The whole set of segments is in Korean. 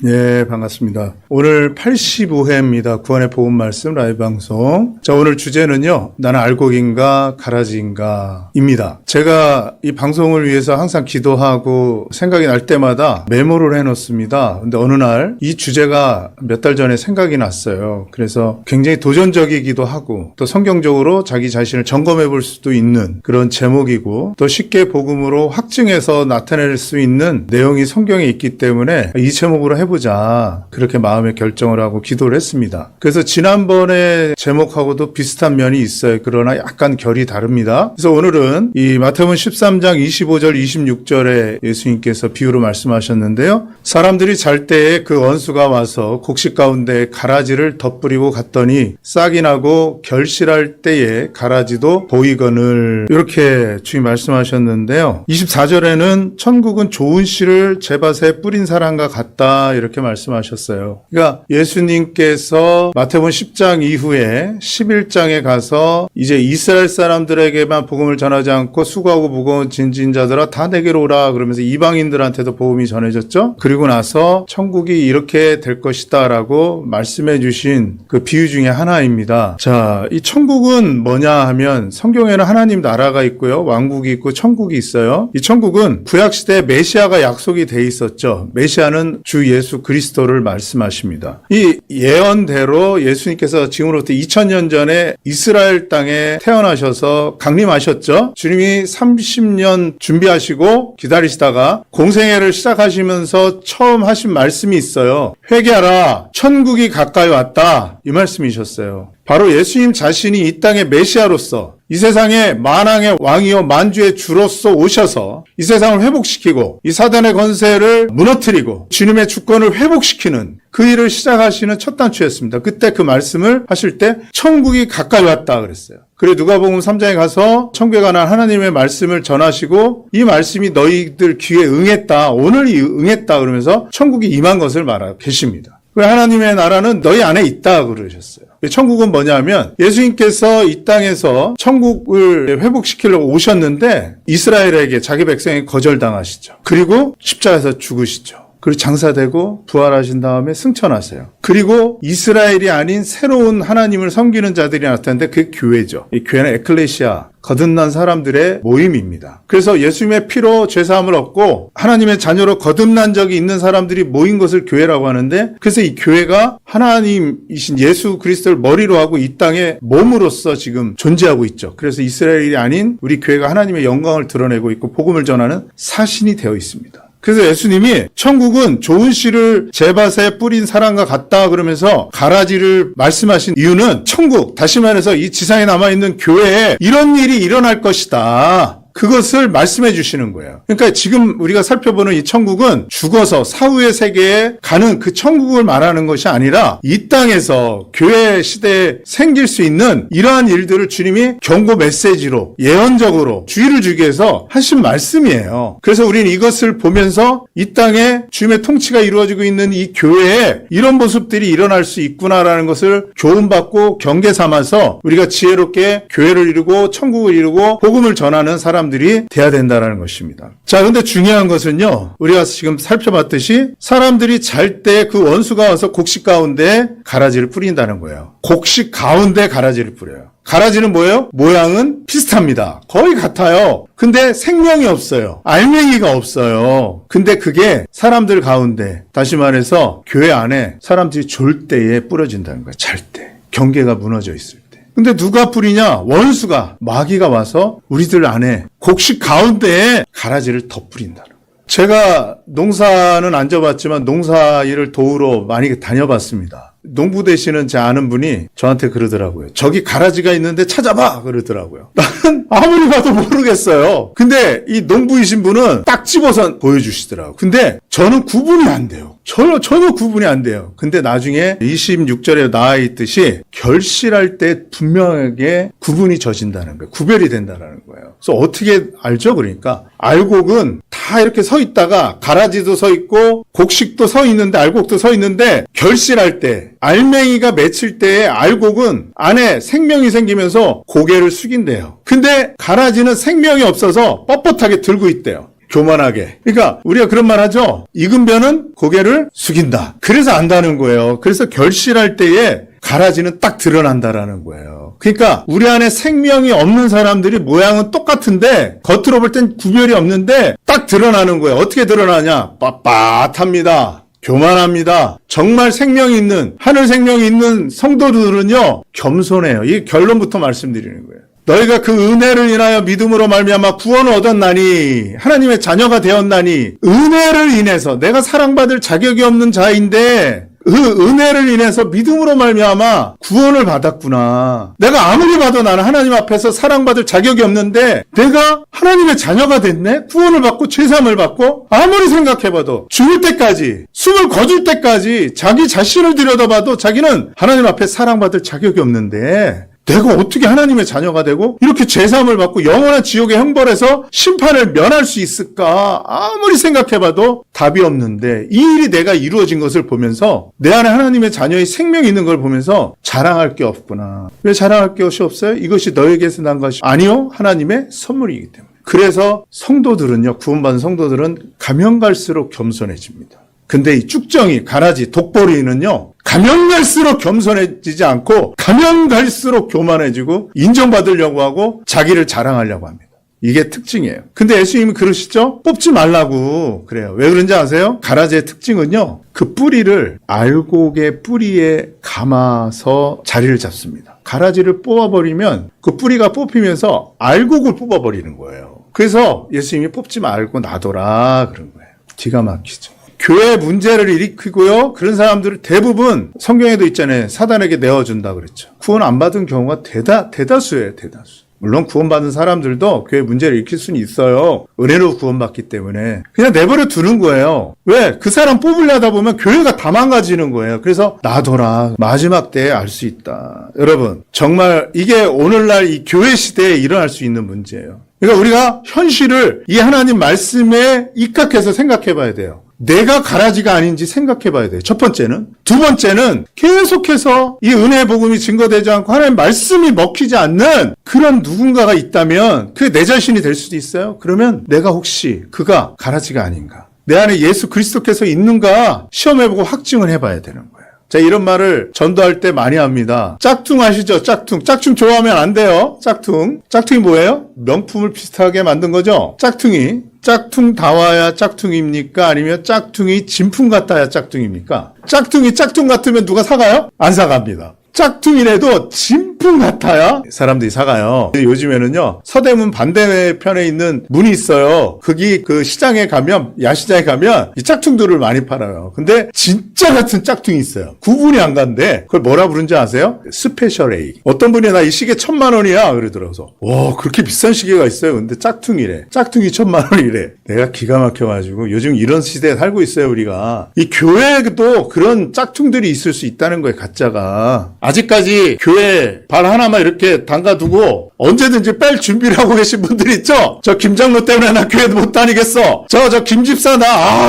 네, 반갑습니다. 오늘 85회입니다. 구원의 복음 말씀 라이브 방송. 자, 오늘 주제는요, 나는 알곡인가 가라지인가 입니다. 제가 이 방송을 위해서 항상 기도하고 생각이 날 때마다 메모를 해놓습니다. 근데 어느 날 이 주제가 몇 달 전에 생각이 났어요. 그래서 굉장히 도전적이기도 하고 또 성경적으로 자기 자신을 점검해 볼 수도 있는 그런 제목이고 또 쉽게 복음으로 확증해서 나타낼 수 있는 내용이 성경에 있기 때문에 이 제목으로 해보자, 그렇게 마음의 결정을 하고 기도를 했습니다. 그래서 지난번에 제목하고도 비슷한 면이 있어요. 그러나 약간 결이 다릅니다. 그래서 오늘은 이 마태복음 13장 25절 26절에 예수님께서 비유로 말씀하셨는데요, 사람들이 잘 때에 그 원수가 와서 곡식 가운데 가라지를 덧뿌리고 갔더니 싹이 나고 결실할 때에 가라지도 보이거늘, 이렇게 주님 말씀하셨는데요, 24절에는 천국은 좋은 씨를 제밭에 뿌린 사람과 같다, 이렇게 말씀하셨어요. 그러니까 예수님께서 마태복음 10장 이후에 11장에 가서 이제 이스라엘 사람들에게만 복음을 전하지 않고 수고하고 무거운 짐진 자들아 다 내게로 오라 그러면서 이방인들한테도 복음이 전해졌죠. 그리고 나서 천국이 이렇게 될 것이다 라고 말씀해 주신 그 비유 중에 하나입니다. 자, 이 천국은 뭐냐 하면 성경에는 하나님 나라가 있고요, 왕국이 있고 천국이 있어요. 이 천국은 구약시대에 메시아가 약속이 돼 있었죠. 메시아는 주 예수 그리스도를 말씀하십니다. 이 예언대로 예수님께서 지금으로부터 2000년 전에 이스라엘 땅에 태어나셔서 강림하셨죠. 주님이 30년 준비하시고 기다리시다가 공생애를 시작하시면서 처음 하신 말씀이 있어요. 회개하라, 천국이 가까이 왔다, 이 말씀이셨어요. 바로 예수님 자신이 이 땅의 메시아로서 이 세상의 만왕의 왕이요 만주의 주로서 오셔서 이 세상을 회복시키고 이 사단의 권세를 무너뜨리고 주님의 주권을 회복시키는 그 일을 시작하시는 첫 단추였습니다. 그때 그 말씀을 하실 때 천국이 가까이 왔다 그랬어요. 그래 누가복음 3장에 가서 천국에 관한 하나님의 말씀을 전하시고 이 말씀이 너희들 귀에 응했다, 오늘 응했다 그러면서 천국이 임한 것을 말하고 계십니다. 하나님의 나라는 너희 안에 있다 그러셨어요. 천국은 뭐냐면 예수님께서 이 땅에서 천국을 회복시키려고 오셨는데 이스라엘에게, 자기 백성에게 거절당하시죠. 그리고 십자가에서 죽으시죠. 그리고 장사되고 부활하신 다음에 승천하세요. 그리고 이스라엘이 아닌 새로운 하나님을 섬기는 자들이 나타났는데 그게 교회죠. 이 교회는 에클레시아, 거듭난 사람들의 모임입니다. 그래서 예수님의 피로 죄사함을 얻고 하나님의 자녀로 거듭난 적이 있는 사람들이 모인 것을 교회라고 하는데, 그래서 이 교회가 하나님이신 예수 그리스도를 머리로 하고 이 땅에 몸으로서 지금 존재하고 있죠. 그래서 이스라엘이 아닌 우리 교회가 하나님의 영광을 드러내고 있고 복음을 전하는 사신이 되어 있습니다. 그래서 예수님이 천국은 좋은 씨를 제밭에 뿌린 사람과 같다 그러면서 가라지를 말씀하신 이유는 천국, 다시 말해서 이 지상에 남아있는 교회에 이런 일이 일어날 것이다, 그것을 말씀해 주시는 거예요. 그러니까 지금 우리가 살펴보는 이 천국은 죽어서 사후의 세계에 가는 그 천국을 말하는 것이 아니라 이 땅에서 교회 시대에 생길 수 있는 이러한 일들을 주님이 경고 메시지로 예언적으로 주의를 주기 위해서 하신 말씀이에요. 그래서 우리는 이것을 보면서 이 땅에 주님의 통치가 이루어지고 있는 이 교회에 이런 모습들이 일어날 수 있구나라는 것을 교훈받고 경계 삼아서 우리가 지혜롭게 교회를 이루고 천국을 이루고 복음을 전하는 사람들이 돼야 된다는 것입니다. 자, 근데 중요한 것은요, 우리가 지금 살펴봤듯이 사람들이 잘 때 그 원수가 와서 곡식 가운데 가라지를 뿌린다는 거예요. 곡식 가운데 가라지를 뿌려요. 가라지는 뭐예요? 모양은 비슷합니다. 거의 같아요. 근데 생명이 없어요. 알맹이가 없어요. 근데 그게 사람들 가운데, 다시 말해서 교회 안에 사람들이 졸 때에 뿌려진다는 거예요. 잘 때. 경계가 무너져 있을 때. 근데 누가 뿌리냐? 원수가, 마귀가 와서 우리들 안에 곡식 가운데에 가라지를 더 뿌린다는 거예요. 제가 농사는 안 져봤지만 농사 일을 도우러 많이 다녀봤습니다. 농부 되시는 제 아는 분이 저한테 그러더라고요. 저기 가라지가 있는데 찾아봐 그러더라고요. 나는 아무리 봐도 모르겠어요. 근데 이 농부이신 분은 딱 집어서 보여주시더라고요. 근데 저는 구분이 안 돼요. 전혀 구분이 안 돼요. 근데 나중에 26절에 나와 있듯이 결실할 때 분명하게 구분이 져진다는 거예요. 구별이 된다는 거예요. 그래서 어떻게 알죠? 그러니까 알곡은 다 이렇게 서 있다가 가라지도 서 있고 곡식도 서 있는데 알곡도 서 있는데 결실할 때 알맹이가 맺힐 때에 알곡은 안에 생명이 생기면서 고개를 숙인대요. 근데 가라지는 생명이 없어서 뻣뻣하게 들고 있대요. 교만하게. 그러니까 우리가 그런 말 하죠. 익은 벼는 고개를 숙인다. 그래서 안다는 거예요. 그래서 결실할 때에 가라지는 딱 드러난다라는 거예요. 그러니까 우리 안에 생명이 없는 사람들이 모양은 똑같은데 겉으로 볼 땐 구별이 없는데 딱 드러나는 거예요. 어떻게 드러나냐? 빳빳합니다. 교만합니다. 정말 생명이 있는, 하늘 생명이 있는 성도들은요, 겸손해요. 이 결론부터 말씀드리는 거예요. 너희가 그 은혜를 인하여 믿음으로 말미암아 구원을 얻었나니, 하나님의 자녀가 되었나니, 은혜를 인해서 내가 사랑받을 자격이 없는 자인데 그 은혜를 인해서 믿음으로 말미암아 구원을 받았구나. 내가 아무리 봐도 나는 하나님 앞에서 사랑받을 자격이 없는데 내가 하나님의 자녀가 됐네? 구원을 받고 죄사함을 받고 아무리 생각해봐도 죽을 때까지, 숨을 거둘 때까지 자기 자신을 들여다봐도 자기는 하나님 앞에 사랑받을 자격이 없는데 내가 어떻게 하나님의 자녀가 되고 이렇게 죄사함을 받고 영원한 지옥의 형벌에서 심판을 면할 수 있을까? 아무리 생각해봐도 답이 없는데 이 일이 내가 이루어진 것을 보면서 내 안에 하나님의 자녀의 생명이 있는 걸 보면서 자랑할 게 없구나. 왜 자랑할 것이 없어요? 이것이 너에게서 난 것이 아니요, 하나님의 선물이기 때문에. 그래서 성도들은요, 구원받은 성도들은 가면 갈수록 겸손해집니다. 근데 이 쭉정이, 가라지, 독보리는요, 가면 갈수록 겸손해지지 않고 가면 갈수록 교만해지고 인정받으려고 하고 자기를 자랑하려고 합니다. 이게 특징이에요. 근데 예수님이 그러시죠? 뽑지 말라고 그래요. 왜 그런지 아세요? 가라지의 특징은요, 그 뿌리를 알곡의 뿌리에 감아서 자리를 잡습니다. 가라지를 뽑아버리면 그 뿌리가 뽑히면서 알곡을 뽑아버리는 거예요. 그래서 예수님이 뽑지 말고 놔둬라 그런 거예요. 기가 막히죠. 교회 문제를 일으키고요. 그런 사람들을 대부분 성경에도 있잖아요. 사단에게 내어준다 그랬죠. 구원 안 받은 경우가 대다수예요. 대다수. 물론 구원받은 사람들도 교회 문제를 일으킬 수는 있어요. 은혜로 구원받기 때문에. 그냥 내버려 두는 거예요. 왜? 그 사람 뽑으려다 보면 교회가 다 망가지는 거예요. 그래서 놔둬라. 마지막 때에 알 수 있다. 여러분, 정말 이게 오늘날 이 교회 시대에 일어날 수 있는 문제예요. 그러니까 우리가 현실을 이 하나님 말씀에 입각해서 생각해 봐야 돼요. 내가 가라지가 아닌지 생각해 봐야 돼요. 첫 번째는. 두 번째는 계속해서 이 은혜의 복음이 증거되지 않고 하나님 말씀이 먹히지 않는 그런 누군가가 있다면 그게 내 자신이 될 수도 있어요. 그러면 내가 혹시 그가 가라지가 아닌가? 내 안에 예수 그리스도께서 있는가 시험해보고 확증을 해봐야 되는 거예요. 자, 이런 말을 전도할 때 많이 합니다. 짝퉁 아시죠? 짝퉁. 짝퉁 좋아하면 안 돼요. 짝퉁. 짝퉁이 뭐예요? 명품을 비슷하게 만든 거죠? 짝퉁이. 짝퉁 다와야 짝퉁입니까? 아니면 짝퉁이 진품 같아야 짝퉁입니까? 짝퉁이 짝퉁 같으면 누가 사가요? 안 사갑니다. 짝퉁이라도 진품 같아야 사람들이 사가요. 요즘에는요, 서대문 반대편에 있는 문이 있어요. 거기 그 시장에 가면, 야시장에 가면 이 짝퉁들을 많이 팔아요. 근데 진짜 같은 짝퉁이 있어요. 구분이 안 간대. 그걸 뭐라 부른지 아세요? 스페셜 A. 어떤 분이 나 이 시계 1,000,000원이야. 그러더라고서. 와, 그렇게 비싼 시계가 있어요. 근데 짝퉁이래. 짝퉁이 1,000,000원이래. 내가 기가 막혀가지고 요즘 이런 시대에 살고 있어요, 우리가. 이 교회에도 그런 짝퉁들이 있을 수 있다는 거예요, 가짜가. 아직까지 교회 발 하나만 이렇게 담가두고 언제든지 뺄 준비를 하고 계신 분들 있죠? 저 김장로 때문에 나 교회 못 다니겠어. 저 김집사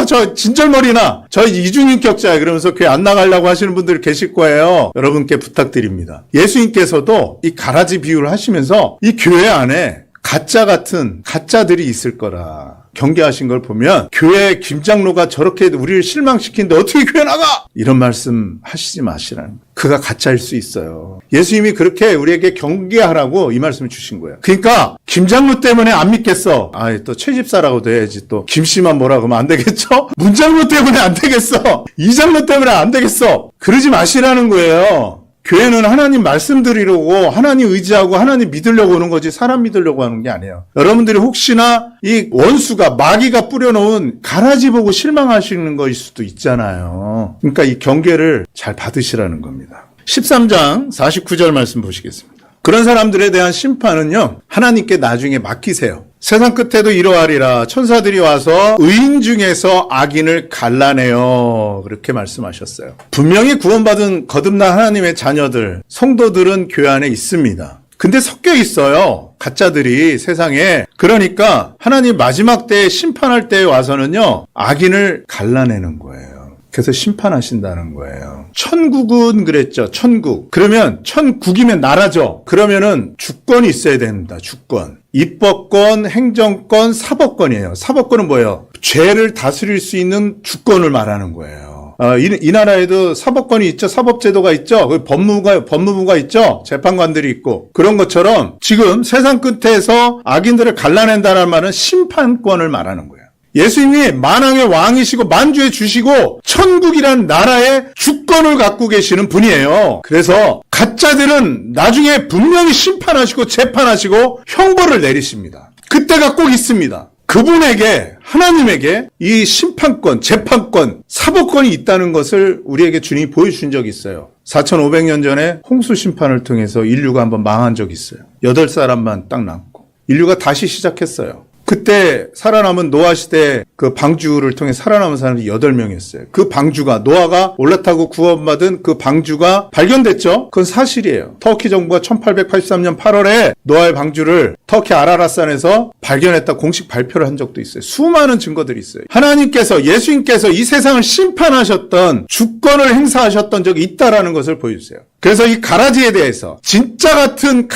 저 진절머리나. 저 이중인격자야. 그러면서 교회 안 나가려고 하시는 분들 계실 거예요. 여러분께 부탁드립니다. 예수님께서도 이 가라지 비유를 하시면서 이 교회 안에 가짜 같은 가짜들이 있을 거라 경계하신 걸 보면 교회 김장로가 저렇게 우리를 실망시키는데 어떻게 교회 나가? 이런 말씀 하시지 마시라는 거예요. 그가 가짜일 수 있어요. 예수님이 그렇게 우리에게 경계하라고 이 말씀을 주신 거예요. 그러니까 김장로 때문에 안 믿겠어. 또 최집사라고도 해야지. 또 김씨만 뭐라 그러면 안 되겠죠? 문장로 때문에 안 되겠어. 이장로 때문에 안 되겠어. 그러지 마시라는 거예요. 교회는 하나님 말씀 드리려고 하나님 의지하고 하나님 믿으려고 오는 거지 사람 믿으려고 하는 게 아니에요. 여러분들이 혹시나 이 원수가 마귀가 뿌려놓은 가라지 보고 실망하시는 것일 수도 있잖아요. 그러니까 이 경계를 잘 받으시라는 겁니다. 13장 49절 말씀 보시겠습니다. 그런 사람들에 대한 심판은요, 하나님께 나중에 맡기세요. 세상 끝에도 이러하리라. 천사들이 와서 의인 중에서 악인을 갈라내요. 그렇게 말씀하셨어요. 분명히 구원받은 거듭난 하나님의 자녀들, 성도들은 교회 안에 있습니다. 근데 섞여 있어요. 가짜들이 세상에. 그러니까 하나님 마지막 때에 심판할 때에 와서는요, 악인을 갈라내는 거예요. 그래서 심판하신다는 거예요. 천국은 그랬죠. 천국. 그러면 천국이면 나라죠. 그러면은 주권이 있어야 됩니다. 주권. 입법권, 행정권, 사법권이에요. 사법권은 뭐예요? 죄를 다스릴 수 있는 주권을 말하는 거예요. 이 나라에도 사법권이 있죠. 사법제도가 있죠. 법무부가 있죠. 재판관들이 있고. 그런 것처럼 지금 세상 끝에서 악인들을 갈라낸다는 말은 심판권을 말하는 거예요. 예수님이 만왕의 왕이시고 만주의 주시고 천국이란 나라의 주권을 갖고 계시는 분이에요. 그래서 가짜들은 나중에 분명히 심판하시고 재판하시고 형벌을 내리십니다. 그때가 꼭 있습니다. 그분에게, 하나님에게 이 심판권, 재판권, 사법권이 있다는 것을 우리에게 주님이 보여주신 적이 있어요. 4,500년 전에 홍수 심판을 통해서 인류가 한번 망한 적이 있어요. 8사람만 딱 남고. 인류가 다시 시작했어요. 그때 살아남은 노아 시대 그 방주를 통해 살아남은 사람이 8명이었어요. 그 방주가, 노아가 올라타고 구원받은 그 방주가 발견됐죠? 그건 사실이에요. 터키 정부가 1883년 8월에 노아의 방주를 터키 아라랏산에서 발견했다 공식 발표를 한 적도 있어요. 수많은 증거들이 있어요. 하나님께서, 예수님께서 이 세상을 심판하셨던, 주권을 행사하셨던 적이 있다라는 것을 보여주세요. 그래서 이 가라지에 대해서 진짜 같은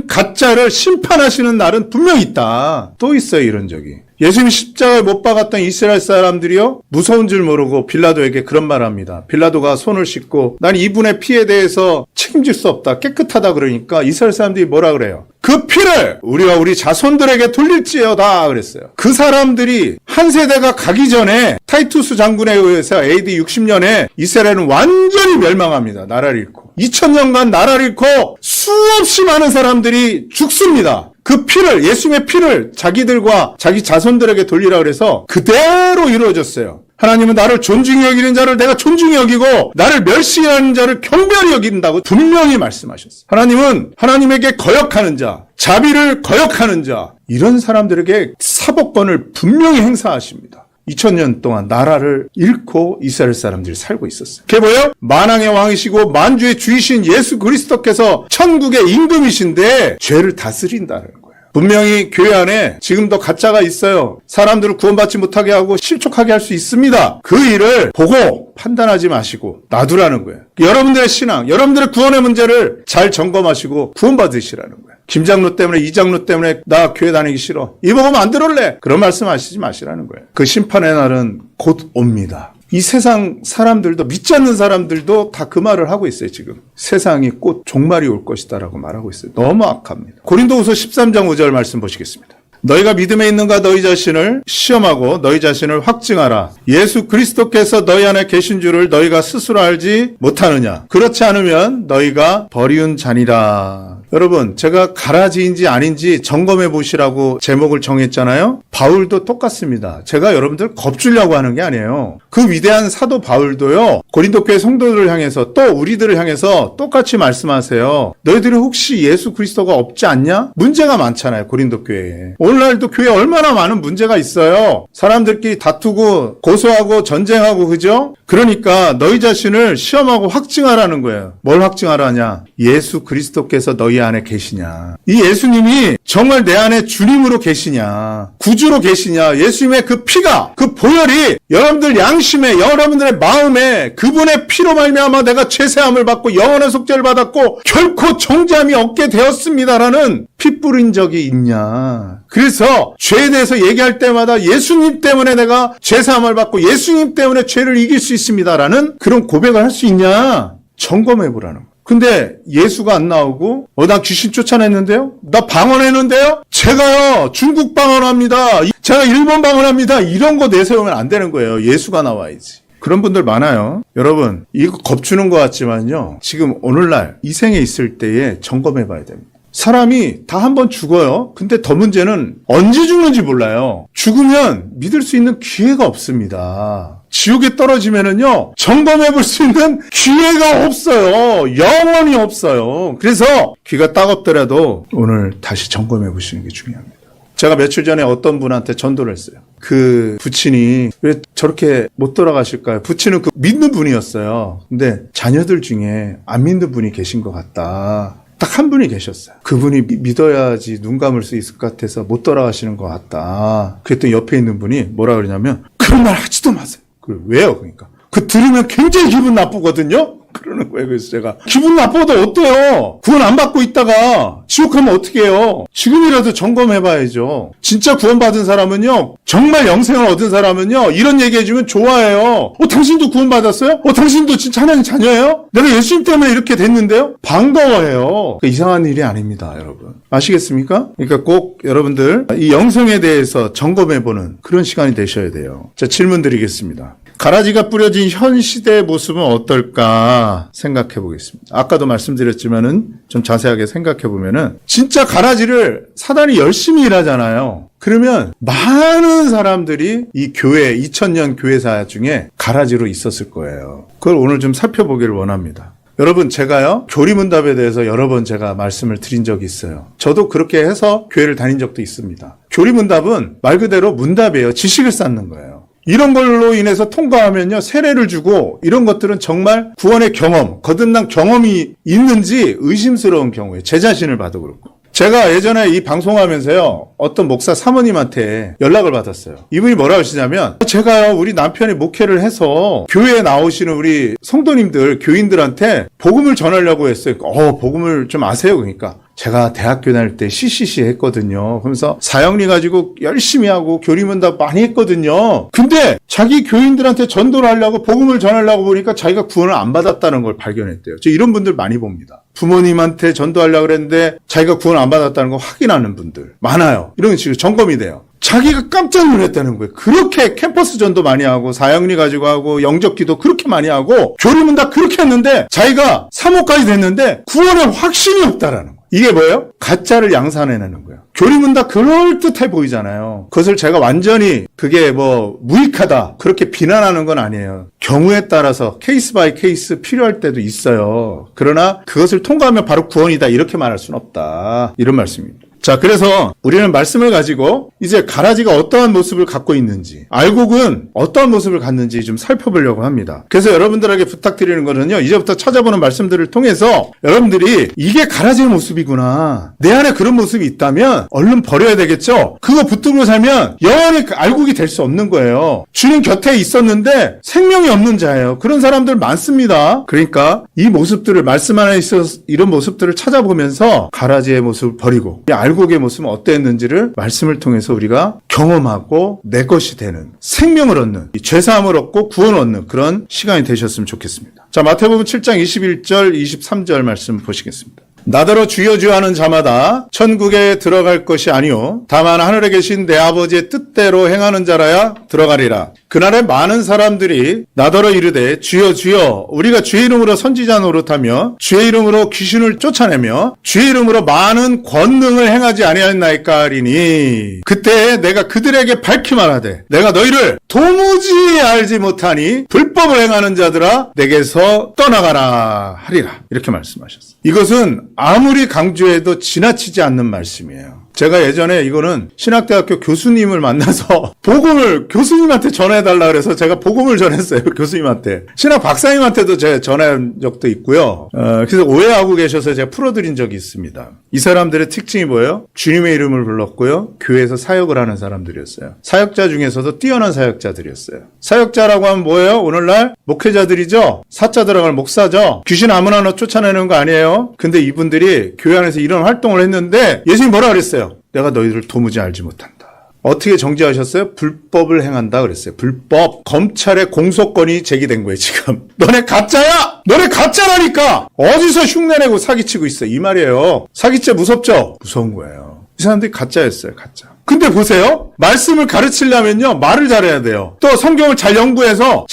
가짜를 심판하시는 날은 분명히 있다. 또 있어요, 이런 적이. 예수님이 십자가에 못 박았던 이스라엘 사람들이요, 무서운 줄 모르고 빌라도에게 그런 말을 합니다. 빌라도가 손을 씻고 난 이분의 피에 대해서 책임질 수 없다, 깨끗하다 그러니까 이스라엘 사람들이 뭐라 그래요? 그 피를 우리가 우리 자손들에게 돌릴지어다 그랬어요. 그 사람들이 한 세대가 가기 전에 타이투스 장군에 의해서 AD 60년에 이스라엘은 완전히 멸망합니다. 나라를 잃고 2000년간 나라를 잃고 수없이 많은 사람들이 죽습니다. 그 피를, 예수님의 피를 자기들과 자기 자손들에게 돌리라 그래서 그대로 이루어졌어요. 하나님은 나를 존중히 여기는 자를 내가 존중히 여기고 나를 멸시하는 자를 경멸히 여긴다고 분명히 말씀하셨어요. 하나님은 하나님에게 거역하는 자, 자비를 거역하는 자, 이런 사람들에게 사법권을 분명히 행사하십니다. 2000년 동안 나라를 잃고 이스라엘 사람들이 살고 있었어요. 그게 뭐예요? 만왕의 왕이시고 만주의 주이신 예수 그리스도께서 천국의 임금이신데 죄를 다스린다는 거예요. 분명히 교회 안에 지금도 가짜가 있어요. 사람들을 구원받지 못하게 하고 실족하게 할 수 있습니다. 그 일을 보고 판단하지 마시고 놔두라는 거예요. 여러분들의 신앙, 여러분들의 구원의 문제를 잘 점검하시고 구원받으시라는 거예요. 김장로 때문에, 이장로 때문에 나 교회 다니기 싫어, 이 복음 안 들을래, 그런 말씀 하시지 마시라는 거예요. 그 심판의 날은 곧 옵니다. 이 세상 사람들도, 믿지 않는 사람들도 다 그 말을 하고 있어요. 지금 세상이 곧 종말이 올 것이다 라고 말하고 있어요. 너무 악합니다. 고린도후서 13장 5절 말씀 보시겠습니다. 너희가 믿음에 있는가 너희 자신을 시험하고 너희 자신을 확증하라. 예수 그리스도께서 너희 안에 계신 줄을 너희가 스스로 알지 못하느냐. 그렇지 않으면 너희가 버리운 자니라. 여러분, 제가 가라지인지 아닌지 점검해 보시라고 제목을 정했잖아요. 바울도 똑같습니다. 제가 여러분들 겁주려고 하는 게 아니에요. 그 위대한 사도 바울도요, 고린도 교회 성도들을 향해서 또 우리들을 향해서 똑같이 말씀하세요. 너희들이 혹시 예수 그리스도가 없지 않냐? 문제가 많잖아요, 고린도 교회에. 오늘날도 교회에 얼마나 많은 문제가 있어요. 사람들끼리 다투고 고소하고 전쟁하고, 그죠? 그러니까 너희 자신을 시험하고 확증하라는 거예요. 뭘 확증하라냐? 예수 그리스도께서 너희 안에 계시냐? 이 예수님이 정말 내 안에 주님으로 계시냐? 구주로 계시냐? 예수님의 그 피가, 그 보혈이 여러분들 양심에, 여러분들의 마음에 그분의 피로 말미암아 내가 죄사함을 받고 영원한 속죄를 받았고 결코 정죄함이 없게 되었습니다라는 피 뿌린 적이 있냐? 그래서 죄에 대해서 얘기할 때마다 예수님 때문에 내가 죄사함을 받고 예수님 때문에 죄를 이길 수 있습니다라는 그런 고백을 할 수 있냐? 점검해 보라는 거예요. 근데 예수가 안 나오고 나 귀신 쫓아냈는데요? 나 방언했는데요? 제가요 중국 방언합니다. 제가 일본 방언합니다. 이런 거 내세우면 안 되는 거예요. 예수가 나와야지. 그런 분들 많아요. 여러분, 이거 겁주는 것 같지만요, 지금 오늘날 이 생에 있을 때에 점검해 봐야 됩니다. 사람이 다 한 번 죽어요. 근데 더 문제는 언제 죽는지 몰라요. 죽으면 믿을 수 있는 기회가 없습니다. 지옥에 떨어지면은요, 점검해 볼 수 있는 기회가 없어요. 영원히 없어요. 그래서 귀가 따갑더라도 오늘 다시 점검해 보시는 게 중요합니다. 제가 며칠 전에 어떤 분한테 전도를 했어요. 그 부친이 왜 저렇게 못 돌아가실까요? 부친은 그 믿는 분이었어요. 근데 자녀들 중에 안 믿는 분이 계신 것 같다. 딱 한 분이 계셨어요. 그분이 믿어야지 눈 감을 수 있을 것 같아서 못 돌아가시는 것 같다. 그랬더니 옆에 있는 분이 뭐라 그러냐면, 그런 말 하지도 마세요. 그래, 왜요? 그러니까. 들으면 굉장히 기분 나쁘거든요? 그러는 거예요. 그래서 제가 기분 나빠도 어때요? 구원 안 받고 있다가 지옥 가면 어떻게 해요? 지금이라도 점검해봐야죠. 진짜 구원받은 사람은요, 정말 영생을 얻은 사람은요, 이런 얘기해주면 좋아해요. 당신도 구원받았어요? 당신도 진짜 하나님 자녀예요? 내가 예수님 때문에 이렇게 됐는데요? 반가워해요. 이상한 일이 아닙니다, 여러분. 아시겠습니까? 그러니까 꼭 여러분들 이 영생에 대해서 점검해보는 그런 시간이 되셔야 돼요. 자, 질문 드리겠습니다. 가라지가 뿌려진 현 시대의 모습은 어떨까 생각해 보겠습니다. 아까도 말씀드렸지만은 좀 자세하게 생각해 보면은 진짜 가라지를 사단이 열심히 일하잖아요. 그러면 많은 사람들이 이 교회 2000년 교회사 중에 가라지로 있었을 거예요. 그걸 오늘 좀 살펴보기를 원합니다. 여러분, 제가요, 교리문답에 대해서 여러 번 제가 말씀을 드린 적이 있어요. 저도 그렇게 해서 교회를 다닌 적도 있습니다. 교리문답은 말 그대로 문답이에요. 지식을 쌓는 거예요. 이런 걸로 인해서 통과하면요, 세례를 주고 이런 것들은 정말 구원의 경험, 거듭난 경험이 있는지 의심스러운 경우에 제 자신을 봐도 그렇고. 제가 예전에 이 방송하면서요, 어떤 목사 사모님한테 연락을 받았어요. 이분이 뭐라고 하시냐면, 제가요, 우리 남편이 목회를 해서 교회에 나오시는 우리 성도님들, 교인들한테 복음을 전하려고 했어요. 복음을 좀 아세요? 그러니까. 제가 대학교 다닐 때 CCC 했거든요. 그러면서 사역리 가지고 열심히 하고 교리문답 많이 했거든요. 근데 자기 교인들한테 전도를 하려고 복음을 전하려고 보니까 자기가 구원을 안 받았다는 걸 발견했대요. 저 이런 분들 많이 봅니다. 부모님한테 전도하려고 그랬는데 자기가 구원 안 받았다는 거 확인하는 분들 많아요. 이런 식으로 점검이 돼요. 자기가 깜짝 놀랐다는 거예요. 그렇게 캠퍼스 전도 많이 하고 사역리 가지고 하고 영접기도 그렇게 많이 하고 교리문답 그렇게 했는데 자기가 사모까지 됐는데 구원에 확신이 없다라는 거예요. 이게 뭐예요? 가짜를 양산해내는 거예요. 교리문답 그럴듯해 보이잖아요. 그것을 제가 완전히 그게 무익하다 그렇게 비난하는 건 아니에요. 경우에 따라서 케이스 바이 케이스 필요할 때도 있어요. 그러나 그것을 통과하면 바로 구원이다 이렇게 말할 수는 없다. 이런 말씀입니다. 자, 그래서 우리는 말씀을 가지고 이제 가라지가 어떠한 모습을 갖고 있는지, 알곡은 어떠한 모습을 갖는지 좀 살펴보려고 합니다. 그래서 여러분들에게 부탁드리는 거는요, 이제부터 찾아보는 말씀들을 통해서 여러분들이 이게 가라지의 모습이구나, 내 안에 그런 모습이 있다면 얼른 버려야 되겠죠? 그거 붙들고 살면 영원히 알곡이 될 수 없는 거예요. 주님 곁에 있었는데 생명이 없는 자예요. 그런 사람들 많습니다. 그러니까 이 모습들을, 말씀 안에 있어서 이런 모습들을 찾아보면서 가라지의 모습을 버리고 알곡의 모습은 어땠는지를 말씀을 통해서 우리가 경험하고 내 것이 되는, 생명을 얻는, 죄사함을 얻고 구원을 얻는 그런 시간이 되셨으면 좋겠습니다. 자, 마태복음 7장 21절 23절 말씀 보시겠습니다. 나더러 주여 주여 하는 자마다 천국에 들어갈 것이 아니요 다만 하늘에 계신 내 아버지의 뜻대로 행하는 자라야 들어가리라. 그날에 많은 사람들이 나더러 이르되 주여 주여 우리가 주의 이름으로 선지자 노릇하며 주의 이름으로 귀신을 쫓아내며 주의 이름으로 많은 권능을 행하지 아니하였나이까 하리니 그때 내가 그들에게 밝히 말하되 내가 너희를 도무지 알지 못하니 불법을 행하는 자들아 내게서 떠나가라 하리라. 이렇게 말씀하셨어요. 이것은 아무리 강조해도 지나치지 않는 말씀이에요. 제가 예전에 이거는 신학대학교 교수님을 만나서 복음을 교수님한테 전해달라 그래서 제가 복음을 전했어요. 교수님한테. 신학 박사님한테도 제가 전한 적도 있고요. 그래서 오해하고 계셔서 제가 풀어드린 적이 있습니다. 이 사람들의 특징이 뭐예요? 주님의 이름을 불렀고요. 교회에서 사역을 하는 사람들이었어요. 사역자 중에서도 뛰어난 사역자들이었어요. 사역자라고 하면 뭐예요? 오늘날 목회자들이죠? 사자 들어갈 목사죠? 귀신 아무나 쫓아내는 거 아니에요? 근데 이분들이 교회 안에서 이런 활동을 했는데 예수님이 뭐라 그랬어요? 내가 너희들을 도무지 알지 못한다. 어떻게 정죄하셨어요? 불법을 행한다 그랬어요. 불법. 검찰의 공소권이 제기된 거예요, 지금. 너네 가짜야! 너네 가짜라니까! 어디서 흉내내고 사기치고 있어. 이 말이에요. 사기죄 무섭죠? 무서운 거예요. 이 사람들이 가짜였어요, 가짜. 근데 보세요. 말씀을 가르치려면요, 말을 잘해야 돼요. 또 성경을 잘 연구해서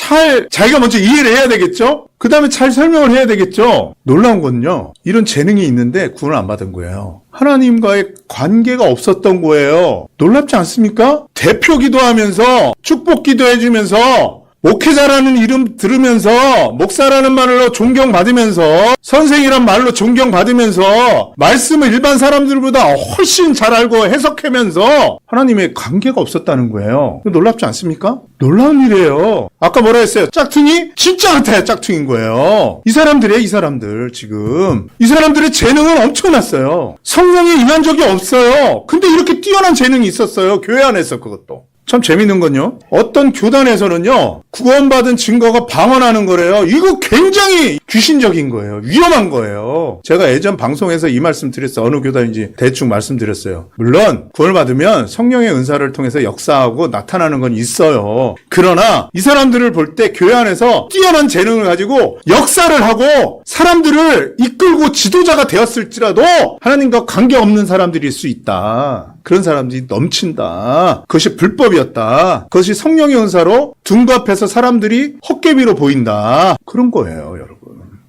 자기가 먼저 이해를 해야 되겠죠? 그 다음에 잘 설명을 해야 되겠죠? 놀라운 건요, 이런 재능이 있는데 구원을 안 받은 거예요. 하나님과의 관계가 없었던 거예요. 놀랍지 않습니까? 대표 기도하면서 축복 기도해주면서 목회자라는 이름 들으면서 목사라는 말로 존경받으면서 선생이란 말로 존경받으면서 말씀을 일반 사람들보다 훨씬 잘 알고 해석하면서 하나님의 관계가 없었다는 거예요. 놀랍지 않습니까? 놀라운 일이에요. 아까 뭐라 했어요? 짝퉁이? 진짜 같아요. 짝퉁인 거예요. 이 사람들이에요. 이 사람들 지금. 이 사람들의 재능은 엄청났어요. 성령이 임한 적이 없어요. 근데 이렇게 뛰어난 재능이 있었어요. 교회 안에서 그것도. 참 재밌는 건요. 어떤 교단에서는요. 구원받은 증거가 방언하는 거래요. 이거 굉장히 귀신적인 거예요. 위험한 거예요. 제가 예전 방송에서 이 말씀 드렸어요. 어느 교단인지 대충 말씀드렸어요. 물론 구원을 받으면 성령의 은사를 통해서 역사하고 나타나는 건 있어요. 그러나 이 사람들을 볼 때 교회 안에서 뛰어난 재능을 가지고 역사를 하고 사람들을 이끌고 지도자가 되었을지라도 하나님과 관계없는 사람들일 수 있다. 그런 사람들이 넘친다. 그것이 불법이었다. 그것이 성령의 은사로 둔갑해서 사람들이 헛개비로 보인다. 그런 거예요, 여러분.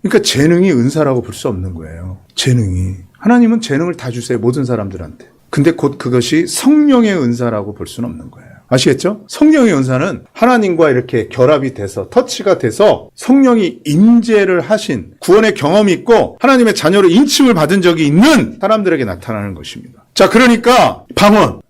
그러니까 재능이 은사라고 볼 수 없는 거예요. 재능이. 하나님은 재능을 다 주세요, 모든 사람들한테. 근데 곧 그것이 성령의 은사라고 볼 수는 없는 거예요. 아시겠죠? 성령의 은사는 하나님과 이렇게 결합이 돼서 터치가 돼서 성령이 임재를 하신 구원의 경험이 있고 하나님의 자녀로 인침을 받은 적이 있는 사람들에게 나타나는 것입니다. 자, 그러니까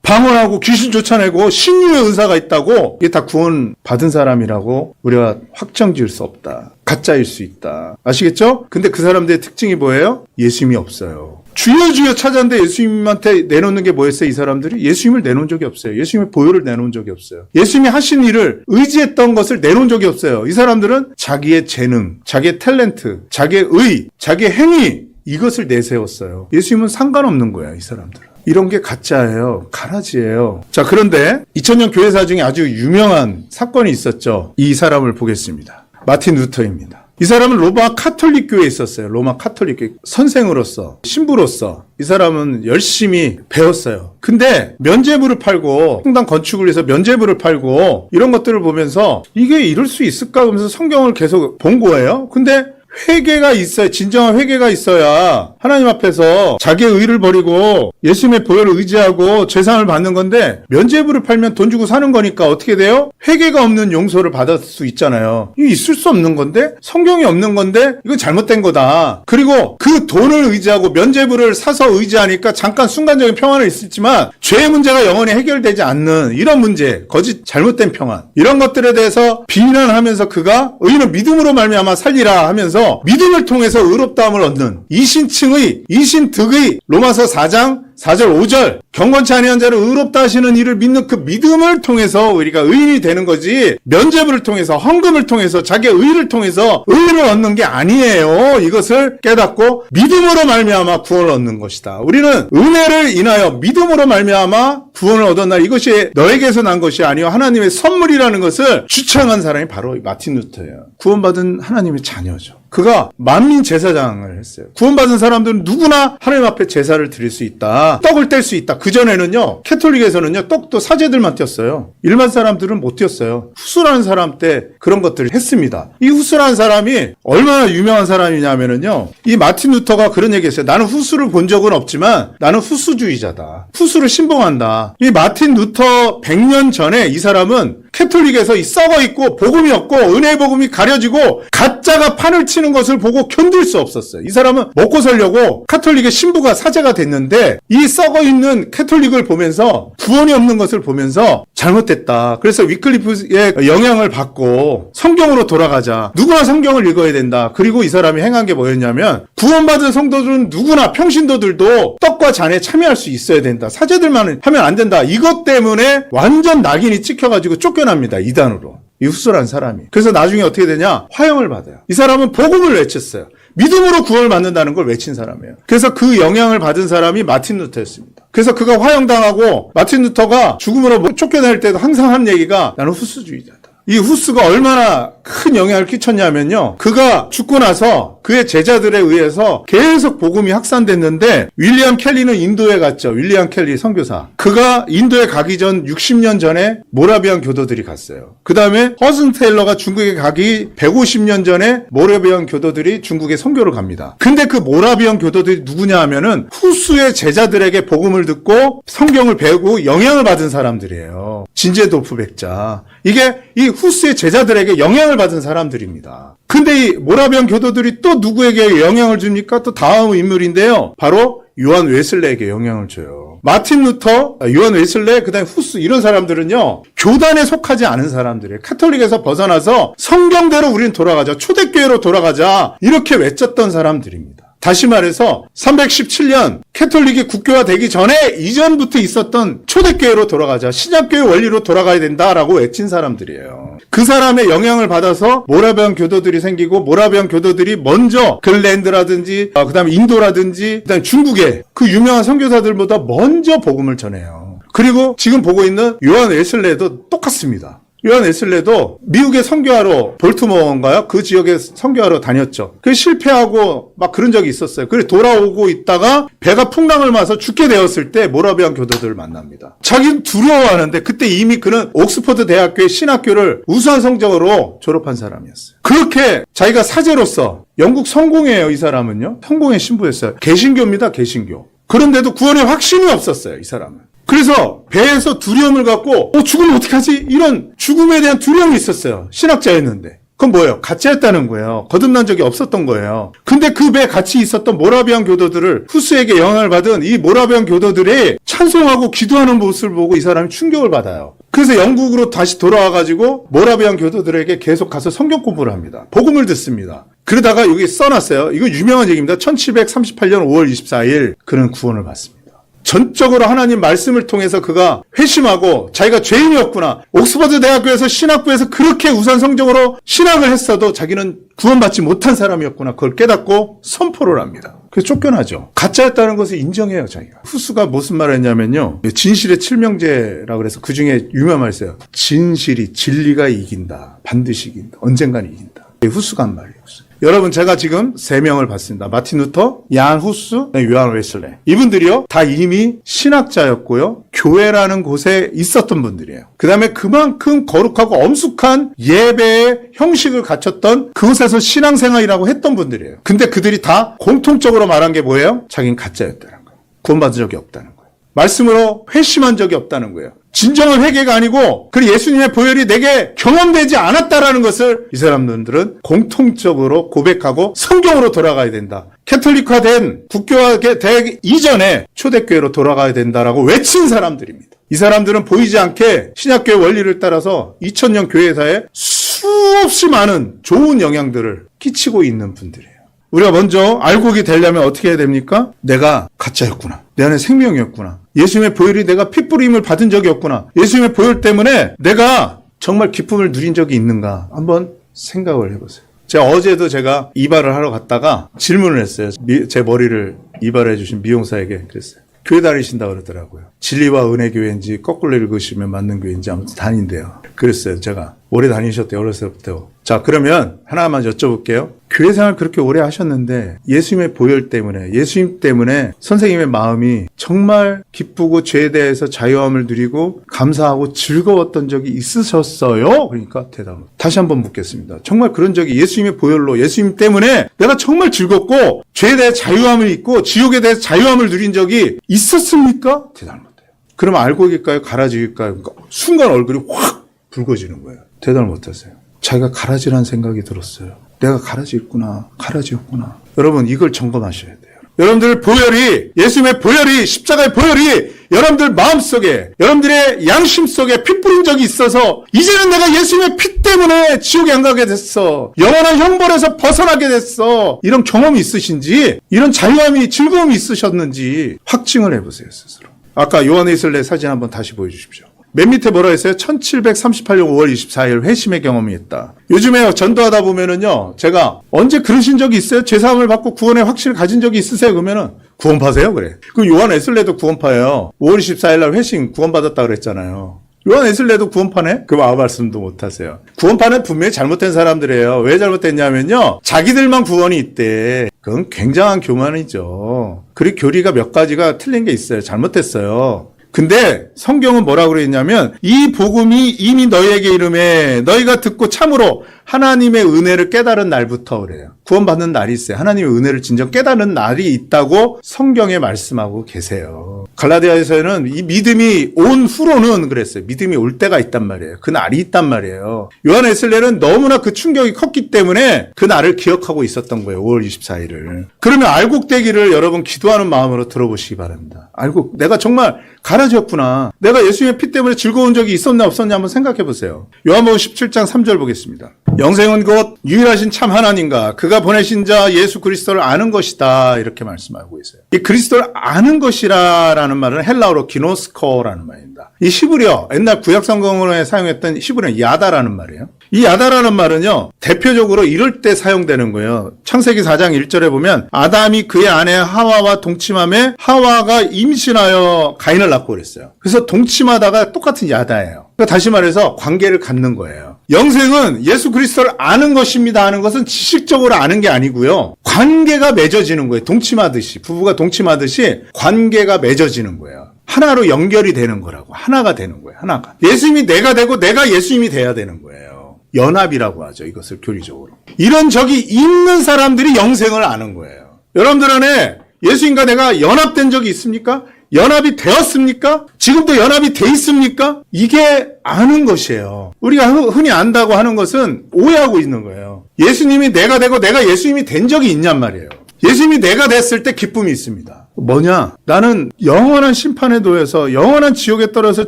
방언하고 귀신 쫓아내고 신유의 은사가 있다고 이게 다 구원 받은 사람이라고 우리가 확정 지을 수 없다. 가짜일 수 있다. 아시겠죠? 근데 그 사람들의 특징이 뭐예요? 예수님이 없어요. 주여 찾았는데 예수님한테 내놓는 게 뭐였어요? 이 사람들이 예수님을 내놓은 적이 없어요. 예수님의 보혈을 내놓은 적이 없어요. 예수님이 하신 일을 의지했던 것을 내놓은 적이 없어요. 이 사람들은 자기의 재능, 자기의 탤런트, 자기의 의, 자기의 행위 이것을 내세웠어요. 예수님은 상관없는 거야, 이 사람들은. 이런 게 가짜예요. 가라지예요. 자, 그런데 2000년 교회사 중에 아주 유명한 사건이 있었죠. 이 사람을 보겠습니다. 마틴 루터입니다. 이 사람은 로마 카톨릭 교회에 있었어요. 로마 카톨릭 교회 선생으로서, 신부로서 이 사람은 열심히 배웠어요. 근데 면죄부를 팔고 성당 건축을 위해서 면죄부를 팔고 이런 것들을 보면서 이게 이럴 수 있을까 하면서 성경을 계속 본 거예요. 근데 회개가 있어야, 진정한 회개가 있어야 하나님 앞에서 자기의 의를 버리고 예수님의 보혈을 의지하고 죄상을 받는 건데 면죄부를 팔면 돈 주고 사는 거니까 어떻게 돼요? 회개가 없는 용서를 받을 수 있잖아요. 이게 있을 수 없는 건데 성경이 없는 건데 이건 잘못된 거다. 그리고 그 돈을 의지하고 면죄부를 사서 의지하니까 잠깐 순간적인 평안은 있었지만 죄의 문제가 영원히 해결되지 않는 이런 문제, 거짓 잘못된 평안 이런 것들에 대해서 비난하면서 그가 의인은 믿음으로 말미암아 살리라 하면서 믿음을 통해서 의롭다함을 얻는 이신층의 이신득의 로마서 4장 4절 5절 경건치 아니한 자를 의롭다 하시는 이를 믿는 그 믿음을 통해서 우리가 의인이 되는 거지 면죄부를 통해서 헌금을 통해서 자기의 의를 통해서 의를 얻는 게 아니에요. 이것을 깨닫고 믿음으로 말미암아 구원을 얻는 것이다. 우리는 은혜를 인하여 믿음으로 말미암아 구원을 얻었나 이것이 너에게서 난 것이 아니요 하나님의 선물이라는 것을 주창한 사람이 바로 마틴 루터예요. 구원받은 하나님의 자녀죠. 그가 만민 제사장을 했어요. 구원받은 사람들은 누구나 하나님 앞에 제사를 드릴 수 있다. 떡을 뗄 수 있다. 그전에는요. 캐톨릭에서는요. 떡도 사제들만 뗐어요. 일반 사람들은 못 뗐어요. 후스라는 사람 때 그런 것들을 했습니다. 이 후스라는 사람이 얼마나 유명한 사람이냐면요. 이 마틴 루터가 그런 얘기했어요. 나는 후스를 본 적은 없지만 나는 후스주의자다. 후스를 신봉한다. 이 마틴 루터 100년 전에 이 사람은 캐톨릭에서 이 썩어 있고 복음이 없고 은혜의 복음이 가려지고 가짜가 판을 치는 것을 보고 견딜 수 없었어요. 이 사람은 먹고 살려고 카톨릭의 신부가 사제가 됐는데 이 썩어 있는 캐톨릭을 보면서 구원이 없는 것을 보면서 잘못됐다. 그래서 위클리프의 영향을 받고 성경으로 돌아가자. 누구나 성경을 읽어야 된다. 그리고 이 사람이 행한 게 뭐였냐면 구원받은 성도들은 누구나 평신도들도 떡과 잔에 참여할 수 있어야 된다. 사제들만 하면 안 된다. 이것 때문에 완전 낙인이 찍혀가지고 쫓겨납니다. 이단으로. 이 후스라는 사람이. 그래서 나중에 어떻게 되냐? 화형을 받아요. 이 사람은 복음을 외쳤어요. 믿음으로 구원을 받는다는 걸 외친 사람이에요. 그래서 그 영향을 받은 사람이 마틴 루터였습니다. 그래서 그가 화형당하고 마틴 루터가 죽음으로 쫓겨날 때도 항상 하는 얘기가 나는 후스주의자다. 이 후스가 얼마나 큰 영향을 끼쳤냐면요. 그가 죽고 나서 그의 제자들에 의해서 계속 복음이 확산됐는데 윌리엄 켈리는 인도에 갔죠. 윌리엄 켈리 선교사. 그가 인도에 가기 전 60년 전에 모라비안 교도들이 갔어요. 그 다음에 허슨 테일러가 중국에 가기 150년 전에 모라비안 교도들이 중국에 선교를 갑니다. 근데 그 모라비안 교도들이 누구냐 하면은 후스의 제자들에게 복음을 듣고 성경을 배우고 영향을 받은 사람들이에요. 진제도프 백자. 이게 이 후스의 제자들에게 영향을 받은 사람들입니다. 근데 이 모라비안 교도들이 또 누구에게 영향을 줍니까? 또 다음 인물인데요. 바로 요한 웨슬레에게 영향을 줘요. 마틴 루터, 요한 웨슬레, 그다음에 후스 이런 사람들은요. 교단에 속하지 않은 사람들이에요. 카톨릭에서 벗어나서 성경대로 우리는 돌아가자. 초대교회로 돌아가자. 이렇게 외쳤던 사람들입니다. 다시 말해서 317년 캐톨릭이 국교화되기 전에 이전부터 있었던 초대교회로 돌아가자. 신약교회 원리로 돌아가야 된다라고 외친 사람들이에요. 그 사람의 영향을 받아서 모라비안 교도들이 생기고 모라비안 교도들이 먼저 글랜드라든지 그다음에 인도라든지 그다음에 중국의 그 유명한 선교사들보다 먼저 복음을 전해요. 그리고 지금 보고 있는 요한 웨슬레도 똑같습니다. 요한 웨슬레도 미국에 선교하러 볼티모어인가요? 그 지역에 선교하러 다녔죠. 그 실패하고 막 그런 적이 있었어요. 그래서 돌아오고 있다가 배가 풍랑을 맞아서 죽게 되었을 때 모라비안 교도들을 만납니다. 자기는 두려워하는데 그때 이미 그는 옥스퍼드 대학교의 신학교를 우수한 성적으로 졸업한 사람이었어요. 그렇게 자기가 사제로서 영국 성공이에요. 이 사람은요. 성공의 신부였어요. 개신교입니다. 개신교. 그런데도 구원의 확신이 없었어요. 이 사람은. 그래서 배에서 두려움을 갖고 죽으면 어떡하지? 이런 죽음에 대한 두려움이 있었어요. 신학자였는데. 그건 뭐예요? 가짜였다는 거예요. 거듭난 적이 없었던 거예요. 근데 그 배에 같이 있었던 모라비안 교도들을 후스에게 영향을 받은 이 모라비안 교도들이 찬송하고 기도하는 모습을 보고 이 사람이 충격을 받아요. 그래서 영국으로 다시 돌아와가지고 모라비안 교도들에게 계속 가서 성경 공부를 합니다. 복음을 듣습니다. 그러다가 여기 써놨어요. 이거 유명한 얘기입니다. 1738년 5월 24일 그는 구원을 받습니다. 전적으로 하나님 말씀을 통해서 그가 회심하고 자기가 죄인이었구나. 옥스퍼드 대학교에서 신학부에서 그렇게 우수한 성적으로 신학을 했어도 자기는 구원받지 못한 사람이었구나. 그걸 깨닫고 선포를 합니다. 그래서 쫓겨나죠. 가짜였다는 것을 인정해요, 자기가. 후스가 무슨 말을 했냐면요. 진실의 칠명제라고 그래서 그 중에 유명한 말이 있어요. 진실이 진리가 이긴다. 반드시 이긴다. 언젠가는 이긴다. 후스가 한 말이에요. 여러분 제가 지금 3명을 봤습니다. 마틴 루터, 야한 후스, 요한 웨슬레. 이분들이요 다 이미 신학자였고요. 교회라는 곳에 있었던 분들이에요. 그 다음에 그만큼 거룩하고 엄숙한 예배의 형식을 갖췄던 그곳에서 신앙생활이라고 했던 분들이에요. 근데 그들이 다 공통적으로 말한 게 뭐예요? 자기는 가짜였다는 거예요. 구원받은 적이 없다는 거예요. 말씀으로 회심한 적이 없다는 거예요. 진정한 회개가 아니고 그리고 예수님의 보혈이 내게 경험되지 않았다라는 것을 이 사람들은 공통적으로 고백하고 성경으로 돌아가야 된다. 캐톨릭화된 국교화되기 이전에 초대교회로 돌아가야 된다라고 외친 사람들입니다. 이 사람들은 보이지 않게 신약교회 원리를 따라서 2000년 교회사에 수없이 많은 좋은 영향들을 끼치고 있는 분들이에요. 우리가 먼저 알고게 되려면 어떻게 해야 됩니까? 내가 가짜였구나. 내 안에 생명이었구나. 예수님의 보혈이 내가 핏부림을 받은 적이 없구나. 예수님의 보혈 때문에 내가 정말 기쁨을 누린 적이 있는가? 한번 생각을 해보세요. 어제도 제가 이발을 하러 갔다가 질문을 했어요. 제 머리를 이발해 주신 미용사에게 그랬어요. 교회 다니신다 그러더라고요. 진리와 은혜 교회인지 거꾸로 읽으시면 맞는 교회인지 아무튼 다닌대요. 그랬어요. 제가 오래 다니셨대요. 어렸을 때부터. 자, 그러면 하나만 여쭤볼게요. 교회 생활 그렇게 오래 하셨는데 예수님의 보혈 때문에 예수님 때문에 선생님의 마음이 정말 기쁘고 죄에 대해서 자유함을 누리고 감사하고 즐거웠던 적이 있으셨어요? 그러니까 대답을 다시 한번 묻겠습니다. 정말 그런 적이 예수님의 보혈로 예수님 때문에 내가 정말 즐겁고 죄에 대해 자유함을 잊고 지옥에 대해서 자유함을 누린 적이 있었습니까? 대답을 못해요. 그럼 알고일까요? 가라지일까요? 그러니까 순간 얼굴이 확 붉어지는 거예요. 대답을 못하세요. 자기가 가라지라는 생각이 들었어요. 내가 가라지였구나. 가라지였구나. 여러분 이걸 점검하셔야 돼요. 여러분들 보혈이 예수님의 보혈이 십자가의 보혈이 여러분들 마음속에 여러분들의 양심 속에 피 뿌린 적이 있어서 이제는 내가 예수님의 피 때문에 지옥에 안 가게 됐어. 영원한 형벌에서 벗어나게 됐어. 이런 경험이 있으신지 이런 자유함이 즐거움이 있으셨는지 확증을 해보세요. 스스로. 아까 요한 웨슬레 사진 한번 다시 보여주십시오. 맨 밑에 뭐라 했어요? 1738년 5월 24일 회심의 경험이 있다. 요즘에 전도하다 보면은요, 제가 언제 그러신 적이 있어요? 죄사함을 받고 구원의 확신을 가진 적이 있으세요? 그러면은 구원파세요? 그래. 그럼 요한 웨슬레도 구원파예요. 5월 24일 날 회심 구원받았다 그랬잖아요. 요한 웨슬레도 구원파네? 그럼 아무 말씀도 못하세요. 구원파는 분명히 잘못된 사람들이에요. 왜 잘못됐냐면요, 자기들만 구원이 있대. 그건 굉장한 교만이죠. 그리고 교리가 몇 가지가 틀린 게 있어요. 잘못됐어요. 근데 성경은 뭐라고 그랬냐면 이 복음이 이미 너희에게 이름에 너희가 듣고 참으로 하나님의 은혜를 깨달은 날부터 그래요. 구원받는 날이 있어요. 하나님의 은혜를 진정 깨달은 날이 있다고 성경에 말씀하고 계세요. 갈라디아에서는 이 믿음이 온 후로는 그랬어요. 믿음이 올 때가 있단 말이에요. 그 날이 있단 말이에요. 요한 웨슬레는 너무나 그 충격이 컸기 때문에 그 날을 기억하고 있었던 거예요. 5월 24일을. 그러면 알곡되기를 여러분 기도하는 마음으로 들어보시기 바랍니다. 알곡, 내가 정말 가라지였구나. 내가 예수님의 피 때문에 즐거운 적이 있었나 없었냐 한번 생각해 보세요. 요한복음 17장 3절 보겠습니다. 영생은 곧 유일하신 참 하나님과 그가 보내신 자 예수 그리스도를 아는 것이다. 이렇게 말씀하고 있어요. 이 그리스도를 아는 것이라는 말은 헬라어로 기노스코라는 말입니다. 이 히브리어, 옛날 구약성경으로 사용했던 히브리어 야다라는 말이에요. 이 야다라는 말은요, 대표적으로 이럴 때 사용되는 거예요. 창세기 4장 1절에 보면 아담이 그의 아내 하와와 동침함에 하와가 임신하여 가인을 낳고 그랬어요. 그래서 동침하다가 똑같은 야다예요. 그러니까 다시 말해서 관계를 갖는 거예요. 영생은 예수 그리스도를 아는 것입니다 하는 것은 지식적으로 아는 게 아니고요. 관계가 맺어지는 거예요. 동침하듯이, 부부가 동침하듯이 관계가 맺어지는 거예요. 하나로 연결이 되는 거라고. 하나가 되는 거예요. 하나가. 예수님이 내가 되고 내가 예수님이 돼야 되는 거예요. 연합이라고 하죠. 이것을 교리적으로. 이런 적이 있는 사람들이 영생을 아는 거예요. 여러분들 안에 예수님과 내가 연합된 적이 있습니까? 연합이 되었습니까? 지금도 연합이 돼 있습니까? 이게 아는 것이에요. 우리가 흔히 안다고 하는 것은 오해하고 있는 거예요. 예수님이 내가 되고 내가 예수님이 된 적이 있냔 말이에요. 예수님이 내가 됐을 때 기쁨이 있습니다. 뭐냐? 나는 영원한 심판에 놓여서 영원한 지옥에 떨어져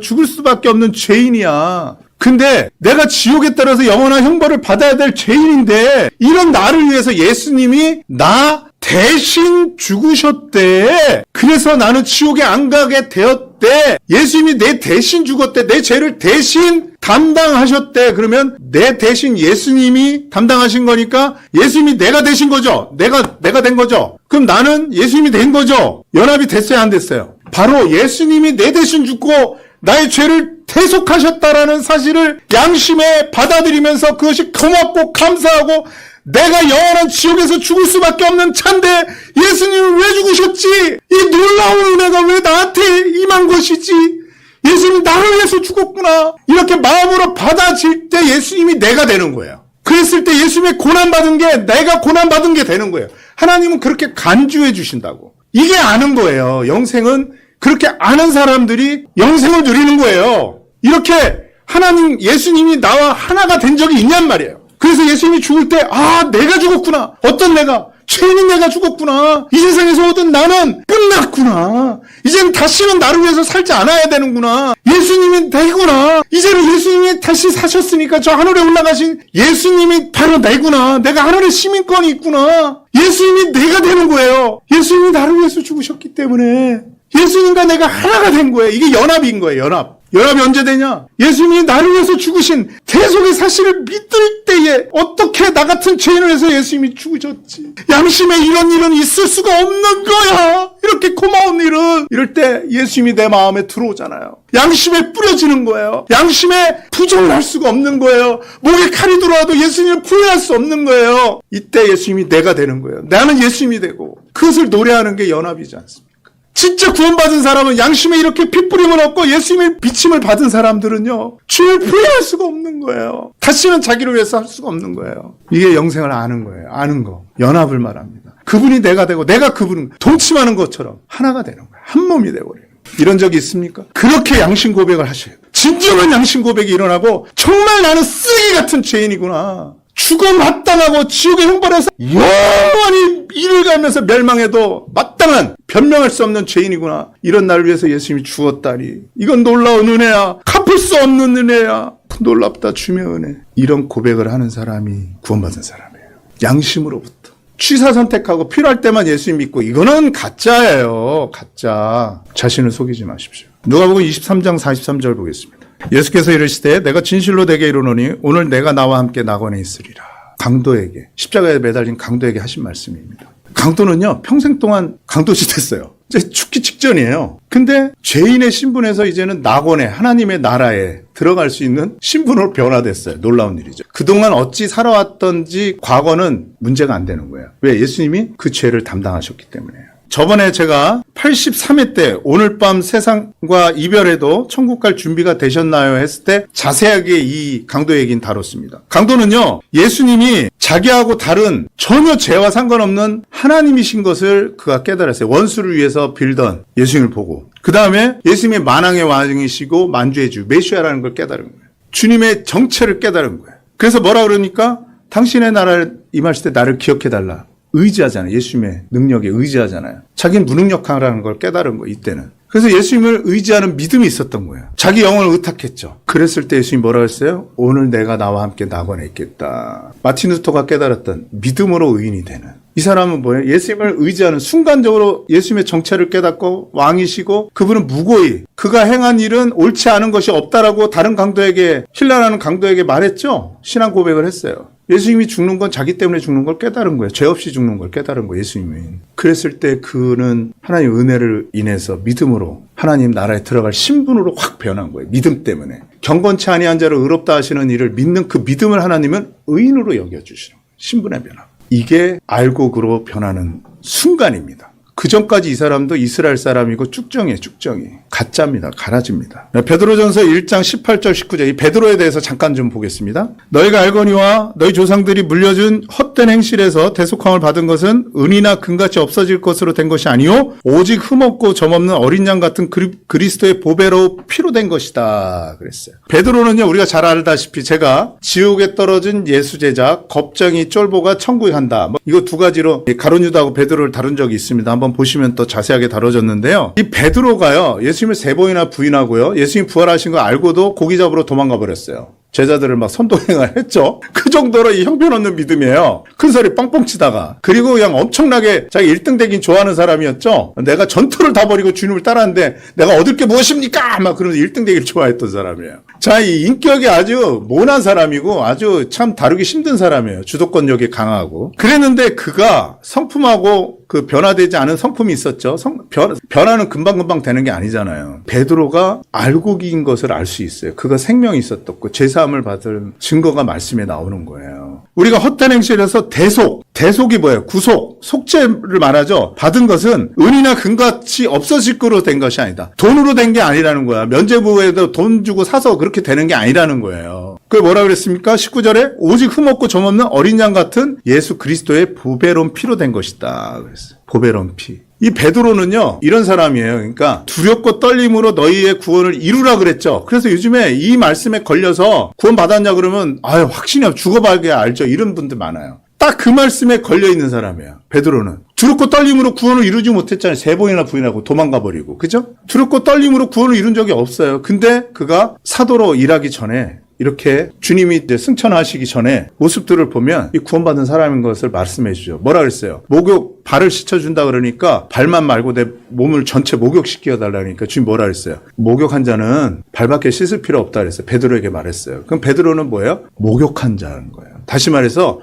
죽을 수밖에 없는 죄인이야. 근데 내가 지옥에 따라서 영원한 형벌을 받아야 될 죄인인데 이런 나를 위해서 예수님이 나 대신 죽으셨대. 그래서 나는 지옥에 안 가게 되었대. 예수님이 내 대신 죽었대. 내 죄를 대신 담당하셨대. 그러면 내 대신 예수님이 담당하신 거니까 예수님이 내가 되신 거죠. 내가 된 거죠. 그럼 나는 예수님이 된 거죠. 연합이 됐어요, 안 됐어요? 바로 예수님이 내 대신 죽고 나의 죄를 대속하셨다라는 사실을 양심에 받아들이면서 그것이 고맙고 감사하고 내가 영원한 지옥에서 죽을 수밖에 없는 찬데 예수님은 왜 죽으셨지? 이 놀라운 은혜가 왜 나한테 임한 것이지? 예수님이 나를 위해서 죽었구나. 이렇게 마음으로 받아질 때 예수님이 내가 되는 거예요. 그랬을 때 예수님의 고난받은 게 내가 고난받은 게 되는 거예요. 하나님은 그렇게 간주해 주신다고. 이게 아는 거예요. 영생은 그렇게 아는 사람들이 영생을 누리는 거예요. 이렇게 하나님, 예수님이 나와 하나가 된 적이 있냔 말이에요. 그래서 예수님이 죽을 때, 내가 죽었구나. 어떤 내가? 죄인인 내가 죽었구나. 이 세상에서 얻은 나는 끝났구나. 이제는 다시는 나를 위해서 살지 않아야 되는구나. 예수님이 내구나. 이제는 예수님이 다시 사셨으니까 저 하늘에 올라가신 예수님이 바로 내구나. 내가 하늘에 시민권이 있구나. 예수님이 내가 되는 거예요. 예수님이 나를 위해서 죽으셨기 때문에 예수님과 내가 하나가 된 거예요. 이게 연합인 거예요, 연합. 연합이 언제 되냐? 예수님이 나를 위해서 죽으신 대속의 사실을 믿을 때에 어떻게 나 같은 죄인을 위해서 예수님이 죽으셨지? 양심에 이런 일은 있을 수가 없는 거야. 이렇게 고마운 일은. 이럴 때 예수님이 내 마음에 들어오잖아요. 양심에 뿌려지는 거예요. 양심에 부정을 할 수가 없는 거예요. 목에 칼이 들어와도 예수님을 부인할 수 없는 거예요. 이때 예수님이 내가 되는 거예요. 나는 예수님이 되고 그것을 노래하는 게 연합이지 않습니까? 진짜 구원받은 사람은 양심에 이렇게 핏부림을 얻고 예수님의 비침을 받은 사람들은요, 주를 부인할 수가 없는 거예요. 다시는 자기를 위해서 할 수가 없는 거예요. 이게 영생을 아는 거예요. 아는 거. 연합을 말합니다. 그분이 내가 되고 내가 그분은 동침하는 것처럼 하나가 되는 거예요. 한 몸이 되어버리는 거예요. 이런 적이 있습니까? 그렇게 양심 고백을 하셔요. 진정한 양심 고백이 일어나고 정말 나는 쓰레기 같은 죄인이구나. 죽어 마땅하고 지옥의 형벌에서 영원히 이를 가면서 멸망해도 마땅한 변명할 수 없는 죄인이구나. 이런 나를 위해서 예수님이 죽었다니. 이건 놀라운 은혜야. 갚을 수 없는 은혜야. 놀랍다 주의 은혜. 이런 고백을 하는 사람이 구원받은 사람이에요. 양심으로부터. 취사 선택하고 필요할 때만 예수님 믿고 이거는 가짜예요. 가짜. 자신을 속이지 마십시오. 누가복음 23장 43절 보겠습니다. 예수께서 이르시되 내가 진실로 내게 이르노니 오늘 내가 나와 함께 낙원에 있으리라. 강도에게, 십자가에 매달린 강도에게 하신 말씀입니다. 강도는요, 평생 동안 강도짓 했어요. 이제 죽기 직전이에요. 근데 죄인의 신분에서 이제는 낙원에, 하나님의 나라에 들어갈 수 있는 신분으로 변화됐어요. 놀라운 일이죠. 그동안 어찌 살아왔던지 과거는 문제가 안 되는 거예요. 왜? 예수님이 그 죄를 담당하셨기 때문에요. 저번에 제가 83회 때 오늘 밤 세상과 이별해도 천국 갈 준비가 되셨나요? 했을 때 자세하게 이 강도 얘기는 다뤘습니다. 강도는요, 예수님이 자기하고 다른 전혀 죄와 상관없는 하나님이신 것을 그가 깨달았어요. 원수를 위해서 빌던 예수님을 보고. 그 다음에 예수님이 만왕의 왕이시고 만주의 주, 메시아라는 걸 깨달은 거예요. 주님의 정체를 깨달은 거예요. 그래서 뭐라 그러니까 당신의 나라를 임하실 때 나를 기억해달라. 의지하잖아요. 예수님의 능력에 의지하잖아요. 자기는 무능력하라는 걸 깨달은 거예요. 이때는. 그래서 예수님을 의지하는 믿음이 있었던 거예요. 자기 영혼을 의탁했죠. 그랬을 때 예수님이 뭐라고 했어요? 오늘 내가 나와 함께 낙원에 있겠다. 마틴 루터가 깨달았던 믿음으로 의인이 되는. 이 사람은 뭐예요? 예수님을 의지하는 순간적으로 예수님의 정체를 깨닫고 왕이시고 그분은 무고히 그가 행한 일은 옳지 않은 것이 없다라고 다른 강도에게 힐라라는 강도에게 말했죠. 신앙 고백을 했어요. 예수님이 죽는 건 자기 때문에 죽는 걸 깨달은 거예요. 죄 없이 죽는 걸 깨달은 거예요. 예수님이. 그랬을 때 그는 하나님 은혜를 인해서 믿음으로 하나님 나라에 들어갈 신분으로 확 변한 거예요. 믿음 때문에. 경건치 아니한 자를 의롭다 하시는 이를 믿는 그 믿음을 하나님은 의인으로 여겨주시는 거예요. 신분의 변화. 이게 알곡으로 변하는 순간입니다. 그 전까지 이 사람도 이스라엘 사람이고 쭉정이에요. 쭉정이. 가짜입니다. 가라지입니다. 베드로전서 1장 18절 19절 이 베드로에 대해서 잠깐 좀 보겠습니다. 너희가 알거니와 너희 조상들이 물려준 헛된 행실에서 대속함을 받은 것은 은이나 금같이 없어질 것으로 된 것이 아니요 오직 흠없고 점없는 어린 양 같은 그리스도의 보배로 피로 된 것이다 그랬어요. 베드로는요 우리가 잘 알다시피 제가 지옥에 떨어진 예수제자 겁쟁이 쫄보가 천국에 간다. 이거 두 가지로 가룟 유다하고 베드로를 다룬 적이 있습니다. 한번 보시면 또 자세하게 다뤄졌는데요. 이 베드로가요 예수님을 3번이나 부인하고요 예수님 부활하신 거 알고도 고기 잡으러 도망가 버렸어요. 제자들을 막 선동행을 했죠. 그 정도로 이 형편없는 믿음이에요. 큰 소리 뻥뻥 치다가. 그리고 그냥 엄청나게 자기 1등 되긴 좋아하는 사람이었죠. 내가 전투를 다 버리고 주님을 따랐는데 내가 얻을 게 무엇입니까? 막 그러면서 1등 되기를 좋아했던 사람이에요. 자, 이 인격이 아주 모난 사람이고 아주 참 다루기 힘든 사람이에요. 주도권력이 강하고. 그랬는데 그가 성품하고 그 변화되지 않은 성품이 있었죠. 변화는 금방금방 되는 게 아니잖아요. 베드로가 알곡인 것을 알 수 있어요. 그가 생명이 있었고 제사함을 받을 증거가 말씀에 나오는 거예요. 우리가 헛된 행실에서 대속이 뭐예요? 구속, 속죄를 말하죠. 받은 것은 은이나 금같이 없어질 거로 된 것이 아니다. 돈으로 된 게 아니라는 거야. 면죄부에도 돈 주고 사서 그렇게 되는 게 아니라는 거예요. 그게 뭐라 그랬습니까? 19절에 오직 흠없고 점없는 어린 양 같은 예수 그리스도의 보배로운 피로 된 것이다 그랬어요. 보배로운 피. 이 베드로는요 이런 사람이에요. 그러니까 두렵고 떨림으로 너희의 구원을 이루라 그랬죠. 그래서 요즘에 이 말씀에 걸려서 구원 받았냐 그러면 확신이 없어. 죽어봐야 알죠. 이런 분들 많아요. 딱 그 말씀에 걸려있는 사람이에요. 베드로는. 두렵고 떨림으로 구원을 이루지 못했잖아요. 3번이나 부인하고 도망가 버리고. 그죠? 두렵고 떨림으로 구원을 이룬 적이 없어요. 근데 그가 사도로 일하기 전에 이렇게 주님이 이제 승천하시기 전에 모습들을 보면 이 구원받은 사람인 것을 말씀해 주죠. 뭐라 그랬어요? 발을 씻어준다 그러니까 발만 말고 내 몸을 전체 목욕시켜 달라니까 주님 뭐라 그랬어요? 목욕한 자는 발밖에 씻을 필요 없다 그랬어요. 베드로에게 말했어요. 그럼 베드로는 뭐예요? 목욕한 자인 거예요. 다시 말해서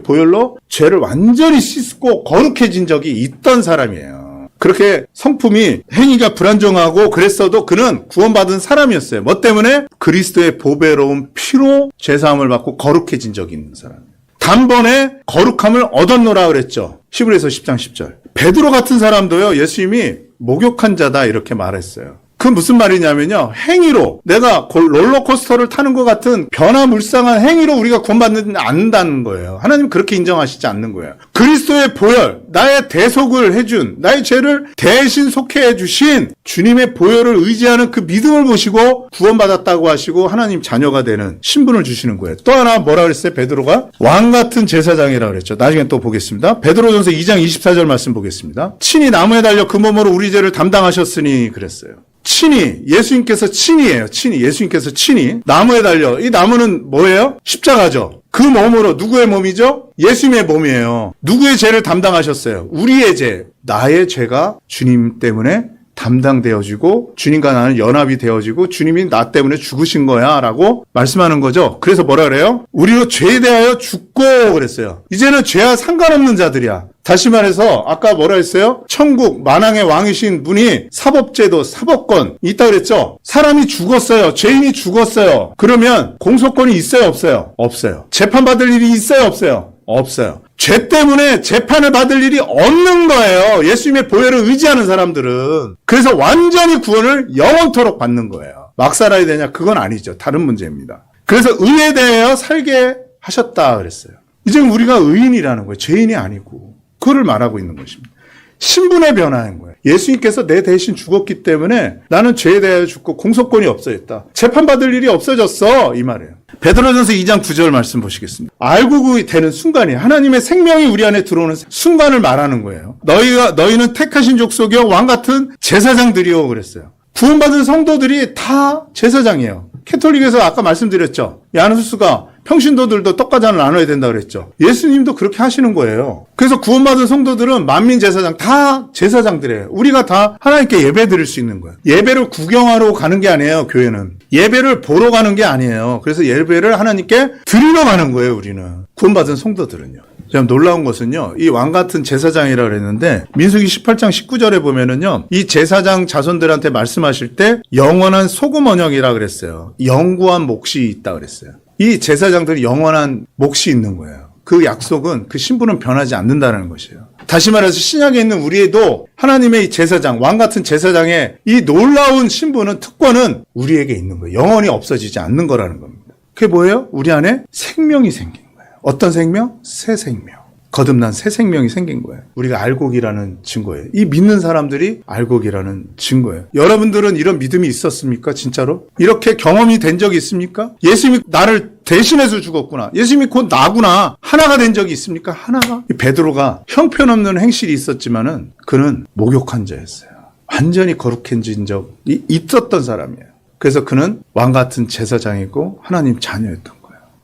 보혈로 죄를 완전히 씻고 거룩해진 적이 있던 사람이에요. 그렇게 성품이 행위가 불안정하고 그랬어도 그는 구원받은 사람이었어요. 뭐 때문에? 그리스도의 보배로운 피로 죄사함을 받고 거룩해진 적이 있는 사람이에요. 단번에 거룩함을 얻었노라 그랬죠. 히브리서 10장 10절. 베드로 같은 사람도요. 예수님이 목욕한 자다 이렇게 말했어요. 그 무슨 말이냐면요. 행위로 내가 롤러코스터를 타는 것 같은 변화물상한 행위로 우리가 구원받지 않는다는 거예요. 하나님 그렇게 인정하시지 않는 거예요. 그리스도의 보혈, 나의 대속을 해준, 나의 죄를 대신 속해 해주신 주님의 보혈을 의지하는 그 믿음을 보시고 구원받았다고 하시고 하나님 자녀가 되는 신분을 주시는 거예요. 또 하나 뭐라 그랬어요? 베드로가 왕 같은 제사장이라고 그랬죠. 나중에 또 보겠습니다. 베드로전서 2장 24절 말씀 보겠습니다. 친히 나무에 달려 그 몸으로 우리 죄를 담당하셨으니 그랬어요. 예수님께서 예수님께서 친히 나무에 달려. 이 나무는 뭐예요? 십자가죠. 그 몸으로 누구의 몸이죠? 예수님의 몸이에요. 누구의 죄를 담당하셨어요? 우리의 죄. 나의 죄가 주님 때문에 담당되어지고 주님과 나는 연합이 되어지고 주님이 나 때문에 죽으신 거야 라고 말씀하는 거죠. 그래서 뭐라 그래요? 우리로 죄에 대하여 죽고 그랬어요. 이제는 죄와 상관없는 자들이야. 다시 말해서 아까 뭐라 했어요? 천국 만왕의 왕이신 분이 사법권 있다 그랬죠? 사람이 죽었어요. 죄인이 죽었어요. 그러면 공소권이 있어요? 없어요? 없어요. 재판받을 일이 있어요? 없어요? 없어요. 죄 때문에 재판을 받을 일이 없는 거예요. 예수님의 보혈을 의지하는 사람들은. 그래서 완전히 구원을 영원토록 받는 거예요. 막 살아야 되냐? 그건 아니죠. 다른 문제입니다. 그래서 의에 대하여 살게 하셨다 그랬어요. 이제 우리가 의인이라는 거예요. 죄인이 아니고. 그거를 말하고 있는 것입니다. 신분의 변화인 거예요. 예수님께서 내 대신 죽었기 때문에 나는 죄에 대하여 죽고 공소권이 없어졌다. 재판받을 일이 없어졌어. 이 말이에요. 베드로전서 2장 9절 말씀 보시겠습니다. 알고 되는 순간이 하나님의 생명이 우리 안에 들어오는 순간을 말하는 거예요. 너희는 택하신 족속이요 왕 같은 제사장들이요 그랬어요. 구원받은 성도들이 다 제사장이에요. 캐톨릭에서 아까 말씀드렸죠. 야누스가 평신도들도 떡과잔을 나눠야 된다 그랬죠. 예수님도 그렇게 하시는 거예요. 그래서 구원받은 성도들은 만민 제사장 다 제사장들이에요. 우리가 다 하나님께 예배 드릴 수 있는 거예요. 예배를 구경하러 가는 게 아니에요. 교회는. 예배를 보러 가는 게 아니에요. 그래서 예배를 하나님께 드리러 가는 거예요. 우리는. 구원받은 성도들은요. 참 놀라운 것은요. 이 왕 같은 제사장이라 그랬는데 민수기 18장 19절에 보면은요. 이 제사장 자손들한테 말씀하실 때 영원한 소금 언약이라 그랬어요. 영구한 몫이 있다 그랬어요. 이 제사장들이 영원한 몫이 있는 거예요. 그 약속은 그 신분은 변하지 않는다는 것이에요. 다시 말해서 신약에 있는 우리에도 하나님의 이 제사장, 왕 같은 제사장의 이 놀라운 신분은 특권은 우리에게 있는 거예요. 영원히 없어지지 않는 거라는 겁니다. 그게 뭐예요? 우리 안에 생명이 생긴 거예요. 어떤 생명? 새 생명. 거듭난 새 생명이 생긴 거예요. 우리가 알곡이라는 증거예요. 이 믿는 사람들이 알곡이라는 증거예요. 여러분들은 이런 믿음이 있었습니까? 진짜로? 이렇게 경험이 된 적이 있습니까? 예수님이 나를 대신해서 죽었구나. 예수님이 곧 나구나. 하나가 된 적이 있습니까? 하나가? 베드로가 형편없는 행실이 있었지만은 그는 목욕한 자였어요. 완전히 거룩해진 적이 있었던 사람이에요. 그래서 그는 왕 같은 제사장이고 하나님 자녀였던 거예요.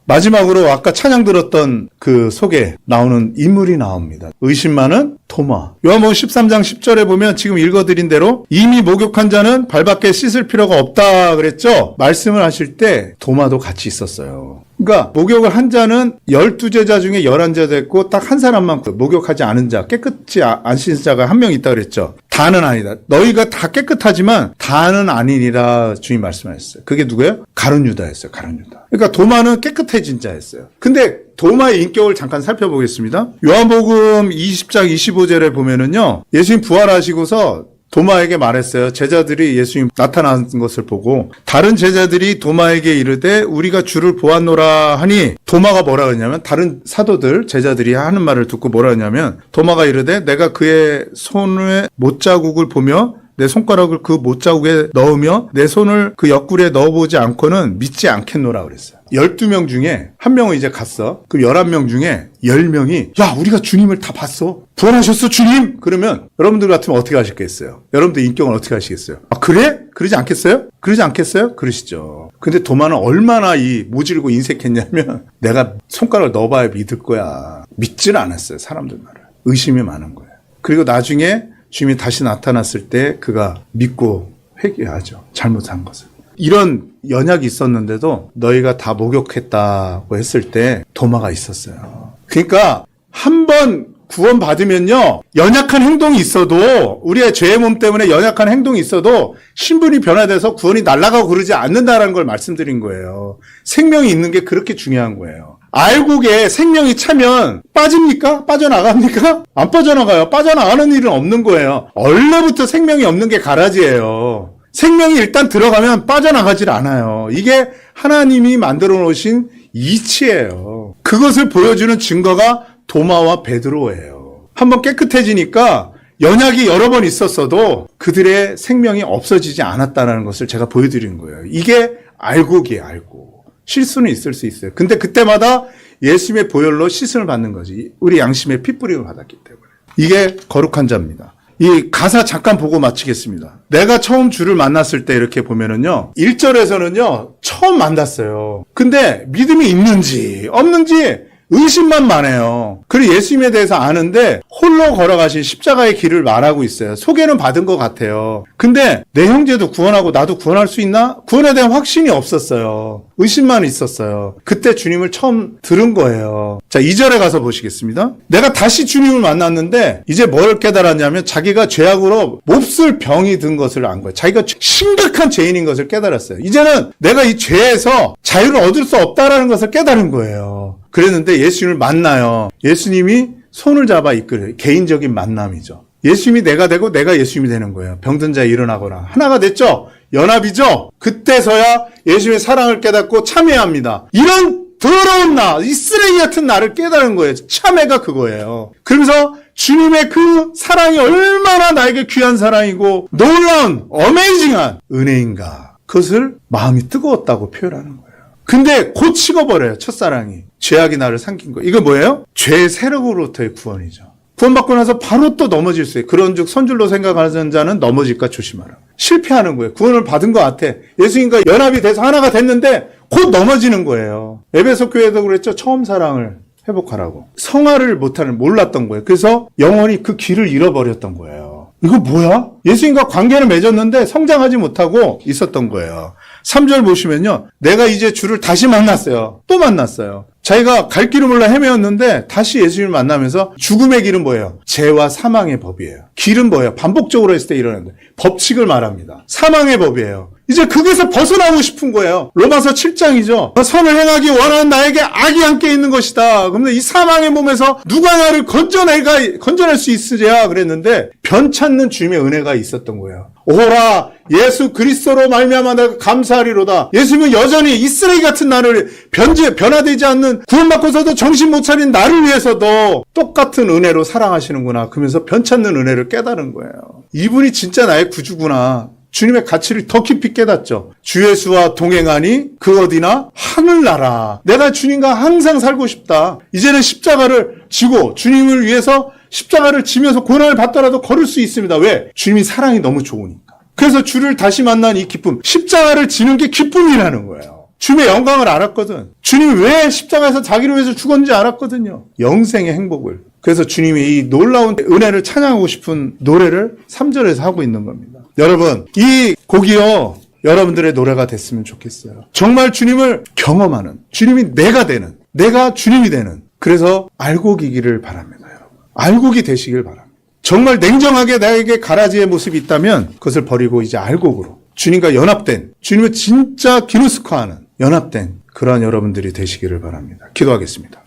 마지막으로 아까 찬양 들었던 그 속에 나오는 인물이 나옵니다. 의심 많은 도마. 요한복음 13장 10절에 보면 지금 읽어드린 대로 이미 목욕한 자는 발밖에 씻을 필요가 없다 그랬죠? 말씀을 하실 때 도마도 같이 있었어요. 그러니까 목욕을 한 자는 12제자 중에 11제자 됐고 딱 한 사람만 목욕하지 않은 자, 깨끗이 안 씻은 자가 한 명 있다 그랬죠. 다는 아니다. 너희가 다 깨끗하지만 다는 아니니라 주님 말씀하셨어요. 그게 누구예요? 가룟 유다였어요. 가룟 유다. 그러니까 도마는 깨끗해진 자였어요. 근데 도마의 인격을 잠깐 살펴보겠습니다. 요한복음 20장 25절에 보면은요. 예수님 부활하시고서 도마에게 말했어요. 제자들이 예수님 나타난 것을 보고 다른 제자들이 도마에게 이르되 우리가 주를 보았노라 하니 도마가 뭐라 그러냐면 다른 사도들 제자들이 하는 말을 듣고 뭐라 하냐면 도마가 이르되 내가 그의 손에 못자국을 보며 내 손가락을 그 못자국에 넣으며 내 손을 그 옆구리에 넣어보지 않고는 믿지 않겠노라 그랬어요. 12명 중에 한 명은 이제 갔어. 그럼 11명 중에 10명이 야 우리가 주님을 다 봤어. 부활하셨어 주님. 그러면 여러분들 같으면 어떻게 하시겠어요? 여러분들 인격은 어떻게 하시겠어요? 아 그래? 그러지 않겠어요? 그러지 않겠어요? 그러시죠. 근데 도마는 얼마나 이 모질고 인색했냐면 내가 손가락을 넣어봐야 믿을 거야. 믿지를 않았어요. 사람들 말을. 의심이 많은 거예요. 그리고 나중에 주님이 다시 나타났을 때 그가 믿고 회개하죠. 잘못한 것을. 이런 연약이 있었는데도 너희가 다 목욕했다고 했을 때 도마가 있었어요. 그러니까 한번 구원받으면요. 연약한 행동이 있어도 우리의 죄의 몸 때문에 연약한 행동이 있어도 신분이 변화돼서 구원이 날아가고 그러지 않는다라는 걸 말씀드린 거예요. 생명이 있는 게 그렇게 중요한 거예요. 알곡에 생명이 차면 빠집니까? 빠져나갑니까? 안 빠져나가요. 빠져나가는 일은 없는 거예요. 원래부터 생명이 없는 게 가라지예요. 생명이 일단 들어가면 빠져나가질 않아요. 이게 하나님이 만들어 놓으신 이치예요. 그것을 보여주는 증거가 도마와 베드로예요. 한번 깨끗해지니까 연약이 여러 번 있었어도 그들의 생명이 없어지지 않았다는 것을 제가 보여드린 거예요. 이게 알곡이에요. 알곡. 실수는 있을 수 있어요. 근데 그때마다 예수님의 보혈로 씻음을 받는 거지. 우리 양심의 핏뿌림을 받았기 때문에. 이게 거룩한 자입니다. 이 가사 잠깐 보고 마치겠습니다. 내가 처음 주를 만났을 때 이렇게 보면은요. 1절에서는요. 처음 만났어요. 근데 믿음이 있는지 없는지 의심만 많아요. 그리고 예수님에 대해서 아는데 홀로 걸어가신 십자가의 길을 말하고 있어요. 소개는 받은 것 같아요. 근데 내 형제도 구원하고 나도 구원할 수 있나? 구원에 대한 확신이 없었어요. 의심만 있었어요. 그때 주님을 처음 들은 거예요. 자, 2절에 가서 보시겠습니다. 내가 다시 주님을 만났는데 이제 뭘 깨달았냐면 자기가 죄악으로 몹쓸 병이 든 것을 안 거예요. 자기가 심각한 죄인인 것을 깨달았어요. 이제는 내가 이 죄에서 자유를 얻을 수 없다라는 것을 깨달은 거예요. 그랬는데 예수님을 만나요. 예수님이 손을 잡아 이끌어요. 개인적인 만남이죠. 예수님이 내가 되고 내가 예수님이 되는 거예요. 병든 자 일어나거나. 하나가 됐죠? 연합이죠? 그때서야 예수님의 사랑을 깨닫고 참회합니다. 이런 더러운 나, 이 쓰레기 같은 나를 깨달은 거예요. 참회가 그거예요. 그러면서 주님의 그 사랑이 얼마나 나에게 귀한 사랑이고 놀라운 어메이징한 은혜인가. 그것을 마음이 뜨거웠다고 표현하는 거예요. 근데 곧 식어버려요. 첫사랑이. 죄악이 나를 삼킨 거. 이거 뭐예요? 죄의 세력으로부터의 구원이죠. 구원받고 나서 바로 또 넘어질 수 있어요. 그런즉 선줄로 생각하는 자는 넘어질까 조심하라. 실패하는 거예요. 구원을 받은 것 같아. 예수님과 연합이 돼서 하나가 됐는데 곧 넘어지는 거예요. 에베소 교회도 그랬죠. 처음 사랑을 회복하라고. 성화를 몰랐던 거예요. 그래서 영원히 그 길을 잃어버렸던 거예요. 이거 뭐야? 예수님과 관계를 맺었는데 성장하지 못하고 있었던 거예요. 3절 보시면요. 내가 이제 주를 다시 만났어요. 또 만났어요. 자기가 갈 길을 몰라 헤매었는데 다시 예수님을 만나면서 죽음의 길은 뭐예요? 죄와 사망의 법이에요. 길은 뭐예요? 반복적으로 했을 때 일어나는 법칙을 말합니다. 사망의 법이에요. 이제 거기서 벗어나고 싶은 거예요. 로마서 7장이죠. 선을 행하기 원하는 나에게 악이 함께 있는 것이다. 그러면 이 사망의 몸에서 누가 나를 건져낼 수 있으랴 그랬는데 변찮는 주님의 은혜가 있었던 거예요. 오라 예수 그리스도로 말미암아 내가 감사하리로다. 예수님은 여전히 이 쓰레기 같은 나를 변화되지 않는 구원받고서도 정신 못 차린 나를 위해서도 똑같은 은혜로 사랑하시는구나. 그러면서 변찮는 은혜를 깨달은 거예요. 이분이 진짜 나의 구주구나. 주님의 가치를 더 깊이 깨닫죠. 주 예수와 동행하니 그 어디나 하늘나라. 내가 주님과 항상 살고 싶다. 이제는 십자가를 지고 주님을 위해서 십자가를 지면서 고난을 받더라도 걸을 수 있습니다. 왜? 주님이 사랑이 너무 좋으니까. 그래서 주를 다시 만난 이 기쁨. 십자가를 지는 게 기쁨이라는 거예요. 주님의 영광을 알았거든. 주님이 왜 십자가에서 자기를 위해서 죽었는지 알았거든요. 영생의 행복을. 그래서 주님이 이 놀라운 은혜를 찬양하고 싶은 노래를 3절에서 하고 있는 겁니다. 여러분, 이 곡이요, 여러분들의 노래가 됐으면 좋겠어요. 정말 주님을 경험하는, 주님이 내가 되는, 내가 주님이 되는, 그래서 알곡이기를 바랍니다, 여러분. 알곡이 되시길 바랍니다. 정말 냉정하게 나에게 가라지의 모습이 있다면 그것을 버리고 이제 알곡으로 주님과 연합된, 주님을 진짜 기누스코하는 연합된 그러한 여러분들이 되시기를 바랍니다. 기도하겠습니다.